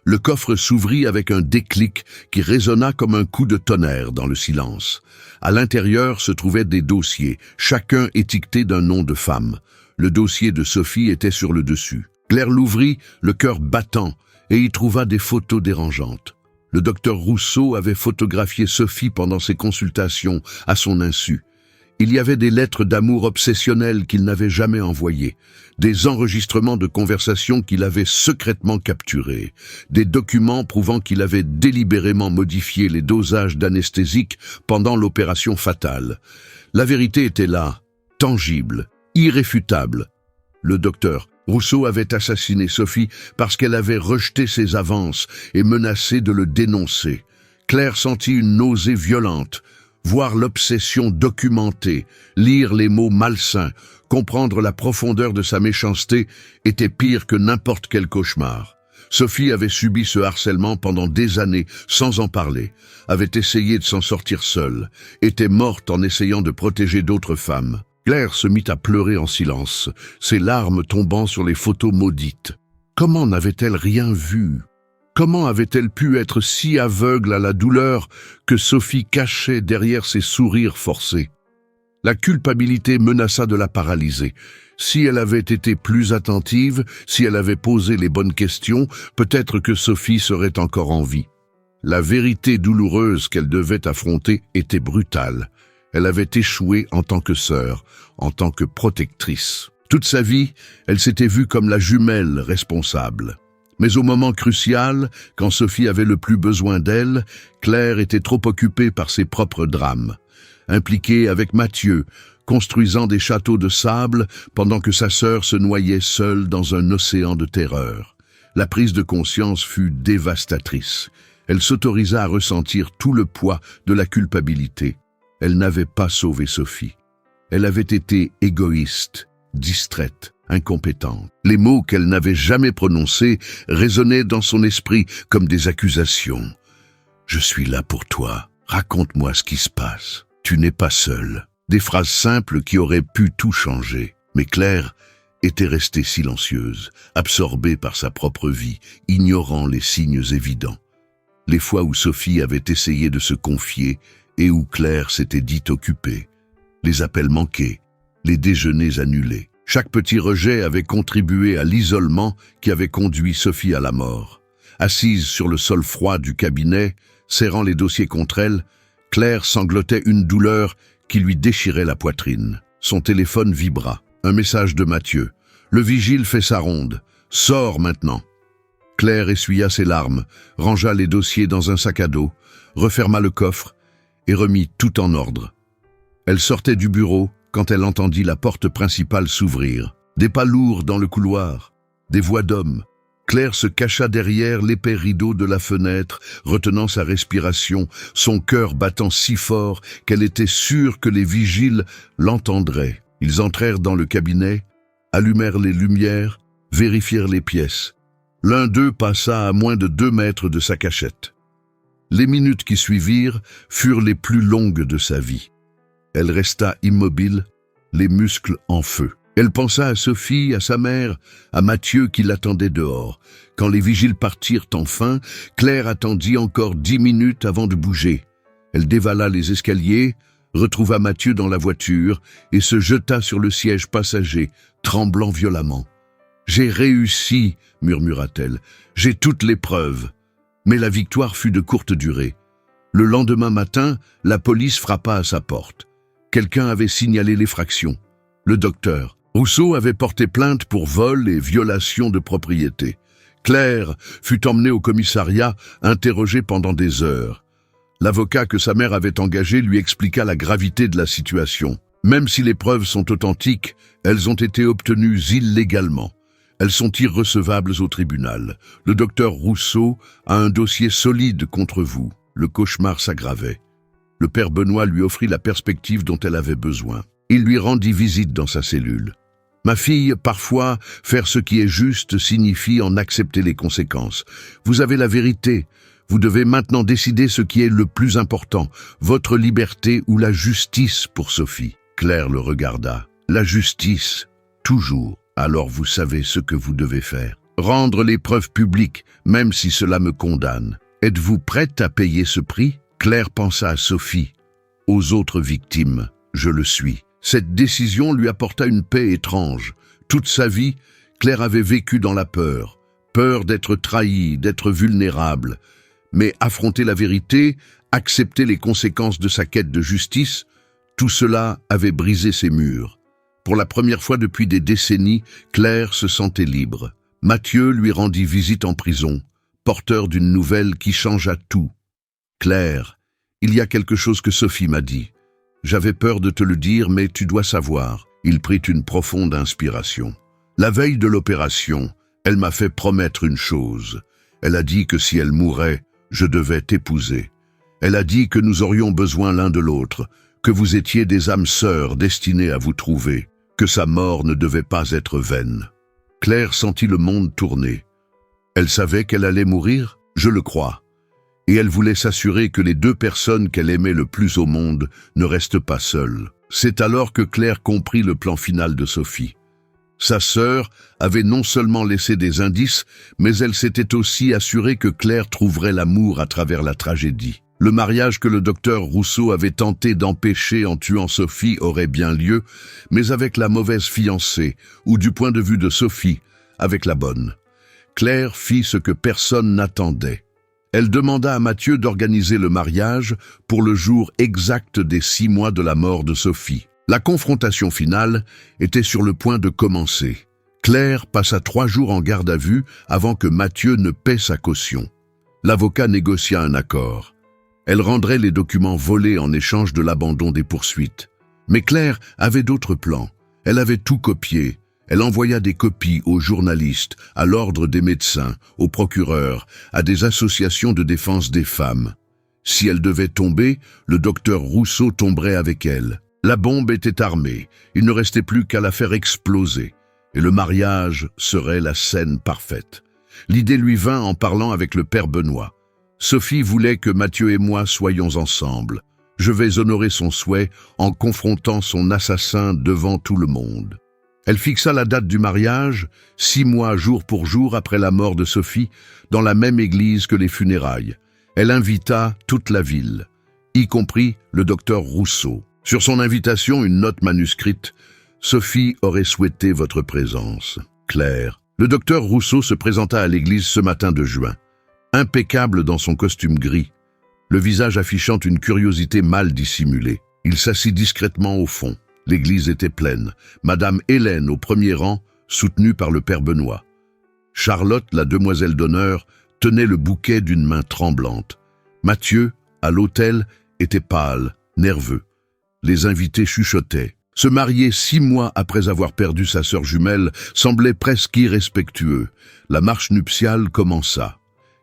Le coffre s'ouvrit avec un déclic qui résonna comme un coup de tonnerre dans le silence. À l'intérieur se trouvaient des dossiers, chacun étiqueté d'un nom de femme. Le dossier de Sophie était sur le dessus. Claire l'ouvrit, le cœur battant, et y trouva des photos dérangeantes. Le docteur Rousseau avait photographié Sophie pendant ses consultations, à son insu. Il y avait des lettres d'amour obsessionnelles qu'il n'avait jamais envoyées, des enregistrements de conversations qu'il avait secrètement capturés, des documents prouvant qu'il avait délibérément modifié les dosages d'anesthésiques pendant l'opération fatale. La vérité était là, tangible, irréfutable. Le docteur Rousseau avait assassiné Sophie parce qu'elle avait rejeté ses avances et menacé de le dénoncer. Claire sentit une nausée violente. Voir l'obsession documentée, lire les mots malsains, comprendre la profondeur de sa méchanceté était pire que n'importe quel cauchemar. Sophie avait subi ce harcèlement pendant des années sans en parler, avait essayé de s'en sortir seule, était morte en essayant de protéger d'autres femmes. Claire se mit à pleurer en silence, ses larmes tombant sur les photos maudites. Comment n'avait-elle rien vu ? Comment avait-elle pu être si aveugle à la douleur que Sophie cachait derrière ses sourires forcés? La culpabilité menaça de la paralyser. Si elle avait été plus attentive, si elle avait posé les bonnes questions, peut-être que Sophie serait encore en vie. La vérité douloureuse qu'elle devait affronter était brutale. Elle avait échoué en tant que sœur, en tant que protectrice. Toute sa vie, elle s'était vue comme la jumelle responsable. Mais au moment crucial, quand Sophie avait le plus besoin d'elle, Claire était trop occupée par ses propres drames. Impliquée avec Mathieu, construisant des châteaux de sable pendant que sa sœur se noyait seule dans un océan de terreur. La prise de conscience fut dévastatrice. Elle s'autorisa à ressentir tout le poids de la culpabilité. Elle n'avait pas sauvé Sophie. Elle avait été égoïste, distraite, incompétente. Les mots qu'elle n'avait jamais prononcés résonnaient dans son esprit comme des accusations. « Je suis là pour toi. Raconte-moi ce qui se passe. Tu n'es pas seule. » Des phrases simples qui auraient pu tout changer. Mais Claire était restée silencieuse, absorbée par sa propre vie, ignorant les signes évidents. Les fois où Sophie avait essayé de se confier et où Claire s'était dit occupée. Les appels manqués, les déjeuners annulés. Chaque petit rejet avait contribué à l'isolement qui avait conduit Sophie à la mort. Assise sur le sol froid du cabinet, serrant les dossiers contre elle, Claire sanglotait une douleur qui lui déchirait la poitrine. Son téléphone vibra. Un message de Mathieu. « Le vigile fait sa ronde. Sors maintenant. » Claire essuya ses larmes, rangea les dossiers dans un sac à dos, referma le coffre et remit tout en ordre. Elle sortait du bureau quand elle entendit la porte principale s'ouvrir. Des pas lourds dans le couloir, des voix d'hommes. Claire se cacha derrière l'épais rideau de la fenêtre, retenant sa respiration, son cœur battant si fort qu'elle était sûre que les vigiles l'entendraient. Ils entrèrent dans le cabinet, allumèrent les lumières, vérifièrent les pièces. L'un d'eux passa à moins de 2 mètres de sa cachette. Les minutes qui suivirent furent les plus longues de sa vie. Elle resta immobile, les muscles en feu. Elle pensa à Sophie, à sa mère, à Mathieu qui l'attendait dehors. Quand les vigiles partirent enfin, Claire attendit encore 10 minutes avant de bouger. Elle dévala les escaliers, retrouva Mathieu dans la voiture et se jeta sur le siège passager, tremblant violemment. « J'ai réussi !» murmura-t-elle. « J'ai toutes les preuves. » Mais la victoire fut de courte durée. Le lendemain matin, la police frappa à sa porte. Quelqu'un avait signalé l'effraction. Le docteur Rousseau avait porté plainte pour vol et violation de propriété. Claire fut emmenée au commissariat, interrogée pendant des heures. L'avocat que sa mère avait engagé lui expliqua la gravité de la situation. Même si les preuves sont authentiques, elles ont été obtenues illégalement. Elles sont irrecevables au tribunal. Le docteur Rousseau a un dossier solide contre vous. Le cauchemar s'aggravait. Le père Benoît lui offrit la perspective dont elle avait besoin. Il lui rendit visite dans sa cellule. « Ma fille, parfois, faire ce qui est juste signifie en accepter les conséquences. Vous avez la vérité. Vous devez maintenant décider ce qui est le plus important, votre liberté ou la justice pour Sophie. » Claire le regarda. « La justice, toujours. Alors vous savez ce que vous devez faire. Rendre les preuves publiques, même si cela me condamne. Êtes-vous prête à payer ce prix ?» Claire pensa à Sophie, aux autres victimes. « Je le suis. » Cette décision lui apporta une paix étrange. Toute sa vie, Claire avait vécu dans la peur. Peur d'être trahie, d'être vulnérable. Mais affronter la vérité, accepter les conséquences de sa quête de justice, tout cela avait brisé ses murs. Pour la première fois depuis des décennies, Claire se sentait libre. Mathieu lui rendit visite en prison, porteur d'une nouvelle qui changea tout. « Claire, il y a quelque chose que Sophie m'a dit. J'avais peur de te le dire, mais tu dois savoir. » Il prit une profonde inspiration. « La veille de l'opération, elle m'a fait promettre une chose. Elle a dit que si elle mourait, je devais t'épouser. Elle a dit que nous aurions besoin l'un de l'autre, que vous étiez des âmes sœurs destinées à vous trouver, que sa mort ne devait pas être vaine. » Claire sentit le monde tourner. Elle savait qu'elle allait mourir, je le crois. Et elle voulait s'assurer que les deux personnes qu'elle aimait le plus au monde ne restent pas seules. C'est alors que Claire comprit le plan final de Sophie. Sa sœur avait non seulement laissé des indices, mais elle s'était aussi assurée que Claire trouverait l'amour à travers la tragédie. Le mariage que le docteur Rousseau avait tenté d'empêcher en tuant Sophie aurait bien lieu, mais avec la mauvaise fiancée, ou du point de vue de Sophie, avec la bonne. Claire fit ce que personne n'attendait. Elle demanda à Mathieu d'organiser le mariage pour le jour exact des 6 mois de la mort de Sophie. La confrontation finale était sur le point de commencer. Claire passa 3 jours en garde à vue avant que Mathieu ne paie sa caution. L'avocat négocia un accord. Elle rendrait les documents volés en échange de l'abandon des poursuites. Mais Claire avait d'autres plans. Elle avait tout copié. Elle envoya des copies aux journalistes, à l'ordre des médecins, aux procureurs, à des associations de défense des femmes. Si elle devait tomber, le docteur Rousseau tomberait avec elle. La bombe était armée, il ne restait plus qu'à la faire exploser, et le mariage serait la scène parfaite. L'idée lui vint en parlant avec le père Benoît. Sophie voulait que Mathieu et moi soyons ensemble. Je vais honorer son souhait en confrontant son assassin devant tout le monde. Elle fixa la date du mariage, 6 mois jour pour jour après la mort de Sophie, dans la même église que les funérailles. Elle invita toute la ville, y compris le docteur Rousseau. Sur son invitation, une note manuscrite « Sophie aurait souhaité votre présence. Claire ». Le docteur Rousseau se présenta à l'église ce matin de juin, impeccable dans son costume gris, le visage affichant une curiosité mal dissimulée. Il s'assit discrètement au fond. L'église était pleine. Madame Hélène au premier rang, soutenue par le père Benoît. Charlotte, la demoiselle d'honneur, tenait le bouquet d'une main tremblante. Mathieu, à l'autel, était pâle, nerveux. Les invités chuchotaient. Se marier 6 mois après avoir perdu sa sœur jumelle semblait presque irrespectueux. La marche nuptiale commença.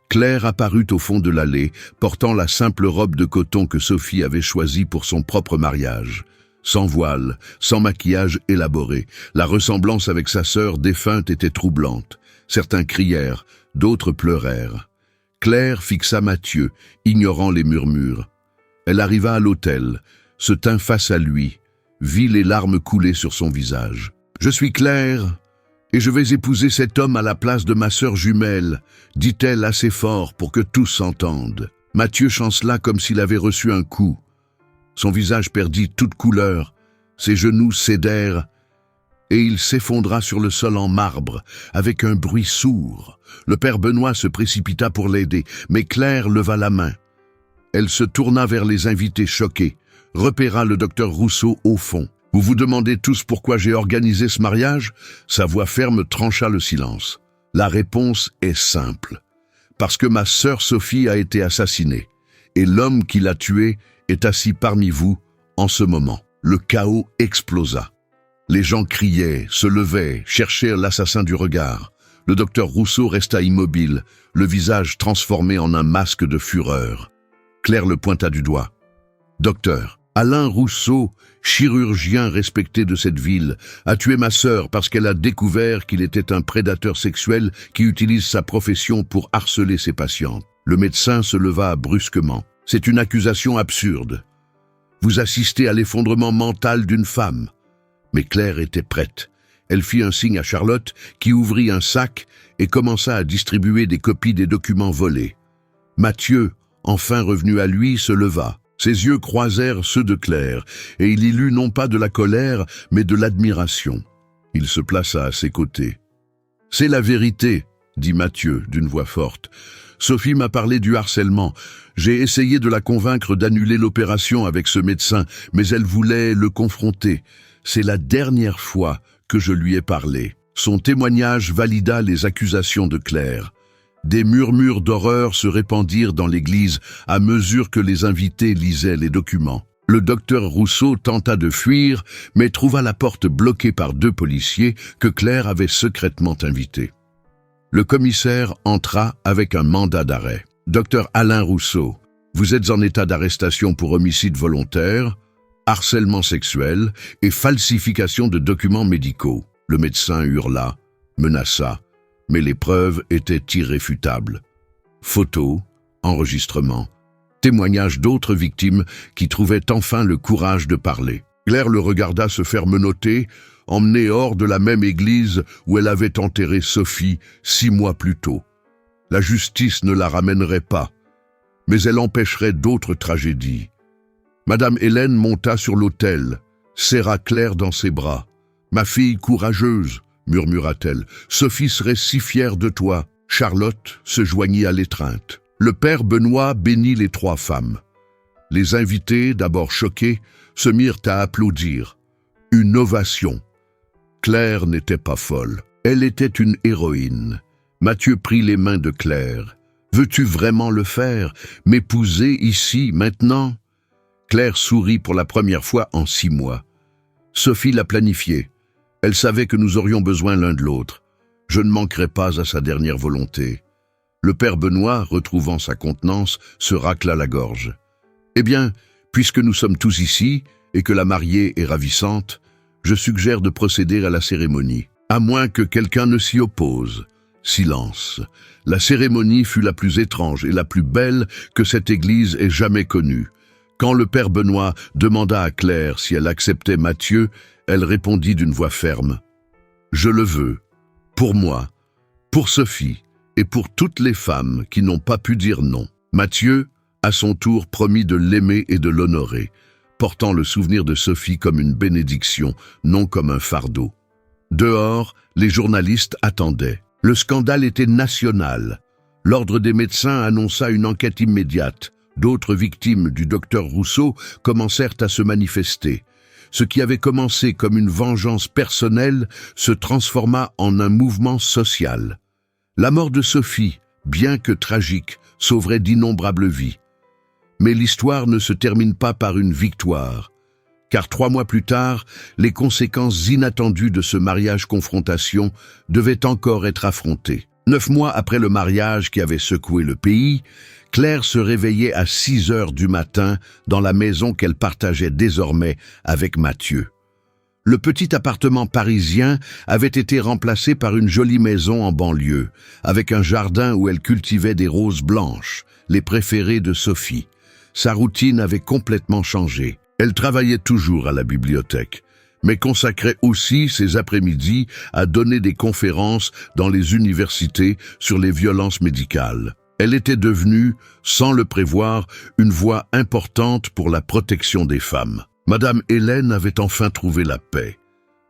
Claire apparut au fond de l'allée, portant la simple robe de coton que Sophie avait choisie pour son propre mariage. Sans voile, sans maquillage élaboré, la ressemblance avec sa sœur défunte était troublante. Certains crièrent, d'autres pleurèrent. Claire fixa Mathieu, ignorant les murmures. Elle arriva à l'autel, se tint face à lui, vit les larmes couler sur son visage. « Je suis Claire, et je vais épouser cet homme à la place de ma sœur jumelle, dit-elle assez fort pour que tous s'entendent. » Mathieu chancela comme s'il avait reçu un coup. Son visage perdit toute couleur, ses genoux cédèrent, et il s'effondra sur le sol en marbre, avec un bruit sourd. Le père Benoît se précipita pour l'aider, mais Claire leva la main. Elle se tourna vers les invités choqués, repéra le docteur Rousseau au fond. « Vous vous demandez tous pourquoi j'ai organisé ce mariage ?» Sa voix ferme trancha le silence. La réponse est simple. Parce que ma sœur Sophie a été assassinée, et l'homme qui l'a tuée est assis parmi vous en ce moment. Le chaos explosa. Les gens criaient, se levaient, cherchaient l'assassin du regard. Le docteur Rousseau resta immobile, le visage transformé en un masque de fureur. Claire le pointa du doigt. « Docteur, Alain Rousseau, chirurgien respecté de cette ville, a tué ma sœur parce qu'elle a découvert qu'il était un prédateur sexuel qui utilise sa profession pour harceler ses patientes. » Le médecin se leva brusquement. « C'est une accusation absurde. Vous assistez à l'effondrement mental d'une femme. » Mais Claire était prête. Elle fit un signe à Charlotte, qui ouvrit un sac et commença à distribuer des copies des documents volés. Mathieu, enfin revenu à lui, se leva. Ses yeux croisèrent ceux de Claire, et il y lut non pas de la colère, mais de l'admiration. Il se plaça à ses côtés. « C'est la vérité, » dit Mathieu d'une voix forte. « Sophie m'a parlé du harcèlement. J'ai essayé de la convaincre d'annuler l'opération avec ce médecin, mais elle voulait le confronter. C'est la dernière fois que je lui ai parlé. » Son témoignage valida les accusations de Claire. Des murmures d'horreur se répandirent dans l'église à mesure que les invités lisaient les documents. Le docteur Rousseau tenta de fuir, mais trouva la porte bloquée par 2 policiers que Claire avait secrètement invités. Le commissaire entra avec un mandat d'arrêt. « Docteur Alain Rousseau, vous êtes en état d'arrestation pour homicide volontaire, harcèlement sexuel et falsification de documents médicaux. » Le médecin hurla, menaça, mais les preuves étaient irréfutables. Photos, enregistrements, témoignages d'autres victimes qui trouvaient enfin le courage de parler. Claire le regarda se faire menotter, emmenée hors de la même église où elle avait enterré Sophie 6 mois plus tôt. La justice ne la ramènerait pas, mais elle empêcherait d'autres tragédies. Madame Hélène monta sur l'autel, serra Claire dans ses bras. « Ma fille courageuse » murmura-t-elle, « Sophie serait si fière de toi. » Charlotte se joignit à l'étreinte. Le père Benoît bénit les 3 femmes. Les invités, d'abord choqués, se mirent à applaudir. Une ovation. Claire n'était pas folle. Elle était une héroïne. Mathieu prit les mains de Claire. « Veux-tu vraiment le faire? M'épouser ici, maintenant ?» Claire sourit pour la première fois en 6 mois. Sophie l'a planifié. Elle savait que nous aurions besoin l'un de l'autre. Je ne manquerai pas à sa dernière volonté. Le père Benoît, retrouvant sa contenance, se racla la gorge. « Eh bien, puisque nous sommes tous ici, et que la mariée est ravissante, je suggère de procéder à la cérémonie. À moins que quelqu'un ne s'y oppose. » Silence. La cérémonie fut la plus étrange et la plus belle que cette église ait jamais connue. Quand le père Benoît demanda à Claire si elle acceptait Mathieu, elle répondit d'une voix ferme. « Je le veux, pour moi, pour Sophie et pour toutes les femmes qui n'ont pas pu dire non. » Mathieu, à son tour, promit de l'aimer et de l'honorer, portant le souvenir de Sophie comme une bénédiction, non comme un fardeau. Dehors, les journalistes attendaient. Le scandale était national. L'ordre des médecins annonça une enquête immédiate. D'autres victimes du docteur Rousseau commencèrent à se manifester. Ce qui avait commencé comme une vengeance personnelle se transforma en un mouvement social. La mort de Sophie, bien que tragique, sauverait d'innombrables vies. Mais l'histoire ne se termine pas par une victoire, car 3 mois plus tard, les conséquences inattendues de ce mariage-confrontation devaient encore être affrontées. 9 mois après le mariage qui avait secoué le pays, Claire se réveillait à 6 heures du matin dans la maison qu'elle partageait désormais avec Mathieu. Le petit appartement parisien avait été remplacé par une jolie maison en banlieue, avec un jardin où elle cultivait des roses blanches, les préférées de Sophie. Sa routine avait complètement changé. Elle travaillait toujours à la bibliothèque, mais consacrait aussi ses après-midi à donner des conférences dans les universités sur les violences médicales. Elle était devenue, sans le prévoir, une voix importante pour la protection des femmes. Madame Hélène avait enfin trouvé la paix.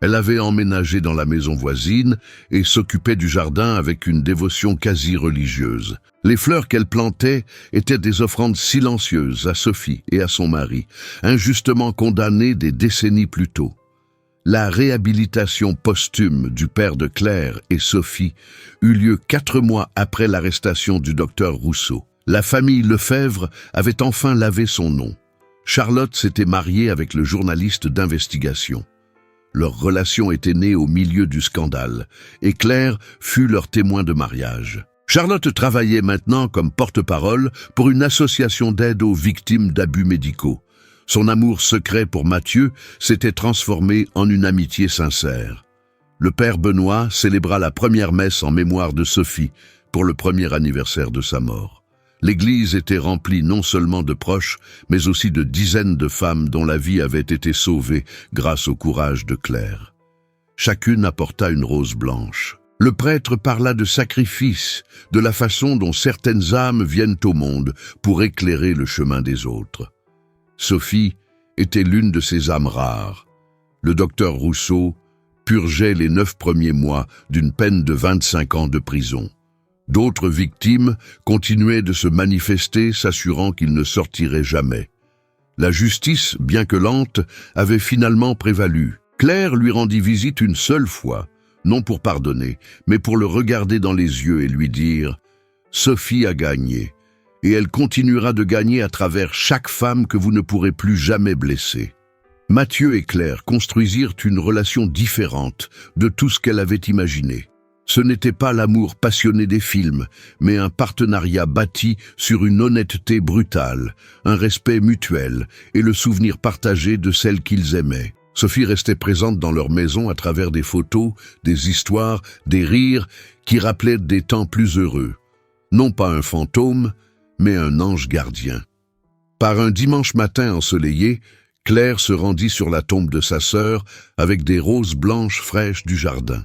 Elle avait emménagé dans la maison voisine et s'occupait du jardin avec une dévotion quasi religieuse. Les fleurs qu'elle plantait étaient des offrandes silencieuses à Sophie et à son mari, injustement condamnés des décennies plus tôt. La réhabilitation posthume du père de Claire et Sophie eut lieu 4 mois après l'arrestation du docteur Rousseau. La famille Lefebvre avait enfin lavé son nom. Charlotte s'était mariée avec le journaliste d'investigation. Leur relation était née au milieu du scandale, et Claire fut leur témoin de mariage. Charlotte travaillait maintenant comme porte-parole pour une association d'aide aux victimes d'abus médicaux. Son amour secret pour Mathieu s'était transformé en une amitié sincère. Le père Benoît célébra la première messe en mémoire de Sophie pour le premier anniversaire de sa mort. L'église était remplie non seulement de proches, mais aussi de dizaines de femmes dont la vie avait été sauvée grâce au courage de Claire. Chacune apporta une rose blanche. Le prêtre parla de sacrifice, de la façon dont certaines âmes viennent au monde pour éclairer le chemin des autres. Sophie était l'une de ces âmes rares. Le docteur Rousseau purgeait les 9 premiers mois d'une peine de 25 ans de prison. D'autres victimes continuaient de se manifester, s'assurant qu'ils ne sortiraient jamais. La justice, bien que lente, avait finalement prévalu. Claire lui rendit visite une seule fois, non pour pardonner, mais pour le regarder dans les yeux et lui dire « Sophie a gagné, et elle continuera de gagner à travers chaque femme que vous ne pourrez plus jamais blesser. » Mathieu et Claire construisirent une relation différente de tout ce qu'elle avait imaginé. Ce n'était pas l'amour passionné des films, mais un partenariat bâti sur une honnêteté brutale, un respect mutuel et le souvenir partagé de celle qu'ils aimaient. Sophie restait présente dans leur maison à travers des photos, des histoires, des rires qui rappelaient des temps plus heureux. Non pas un fantôme, mais un ange gardien. Par un dimanche matin ensoleillé, Claire se rendit sur la tombe de sa sœur avec des roses blanches fraîches du jardin.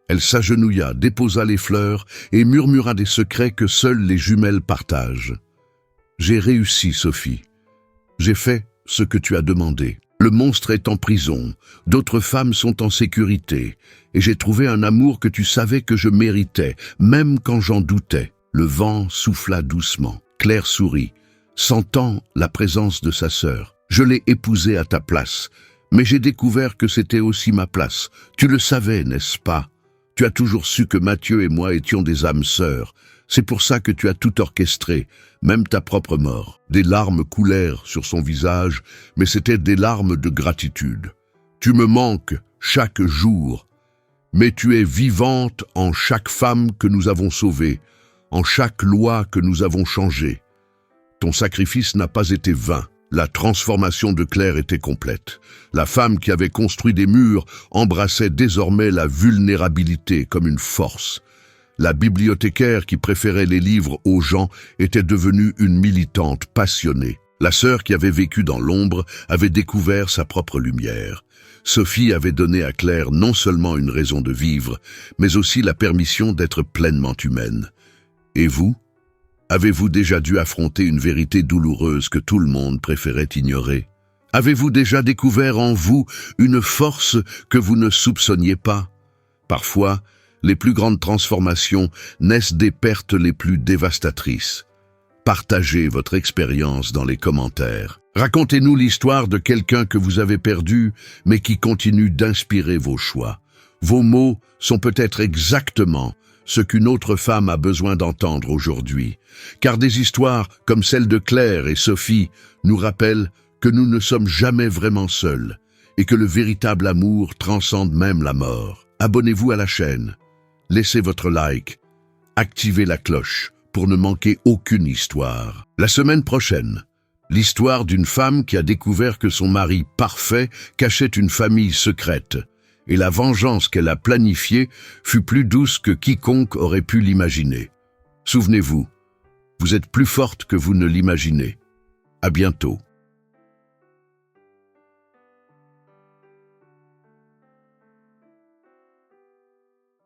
Elle s'agenouilla, déposa les fleurs et murmura des secrets que seules les jumelles partagent. « J'ai réussi, Sophie. J'ai fait ce que tu as demandé. Le monstre est en prison, d'autres femmes sont en sécurité, et j'ai trouvé un amour que tu savais que je méritais, même quand j'en doutais. » Le vent souffla doucement. Claire sourit, sentant la présence de sa sœur. « Je l'ai épousée à ta place, mais j'ai découvert que c'était aussi ma place. Tu le savais, n'est-ce pas ? Tu as toujours su que Mathieu et moi étions des âmes sœurs. C'est pour ça que tu as tout orchestré, même ta propre mort. » Des larmes coulèrent sur son visage, mais c'étaient des larmes de gratitude. « Tu me manques chaque jour, mais tu es vivante en chaque femme que nous avons sauvée, en chaque loi que nous avons changée. Ton sacrifice n'a pas été vain. » La transformation de Claire était complète. La femme qui avait construit des murs embrassait désormais la vulnérabilité comme une force. La bibliothécaire qui préférait les livres aux gens était devenue une militante passionnée. La sœur qui avait vécu dans l'ombre avait découvert sa propre lumière. Sophie avait donné à Claire non seulement une raison de vivre, mais aussi la permission d'être pleinement humaine. Et vous ? Avez-vous déjà dû affronter une vérité douloureuse que tout le monde préférait ignorer? Avez-vous déjà découvert en vous une force que vous ne soupçonniez pas? Parfois, les plus grandes transformations naissent des pertes les plus dévastatrices. Partagez votre expérience dans les commentaires. Racontez-nous l'histoire de quelqu'un que vous avez perdu, mais qui continue d'inspirer vos choix. Vos mots sont peut-être exactement ce qu'une autre femme a besoin d'entendre aujourd'hui. Car des histoires comme celle de Claire et Sophie nous rappellent que nous ne sommes jamais vraiment seuls et que le véritable amour transcende même la mort. Abonnez-vous à la chaîne, laissez votre like, activez la cloche pour ne manquer aucune histoire. La semaine prochaine, l'histoire d'une femme qui a découvert que son mari parfait cachait une famille secrète. Et la vengeance qu'elle a planifiée fut plus douce que quiconque aurait pu l'imaginer. Souvenez-vous, vous êtes plus forte que vous ne l'imaginez. À bientôt.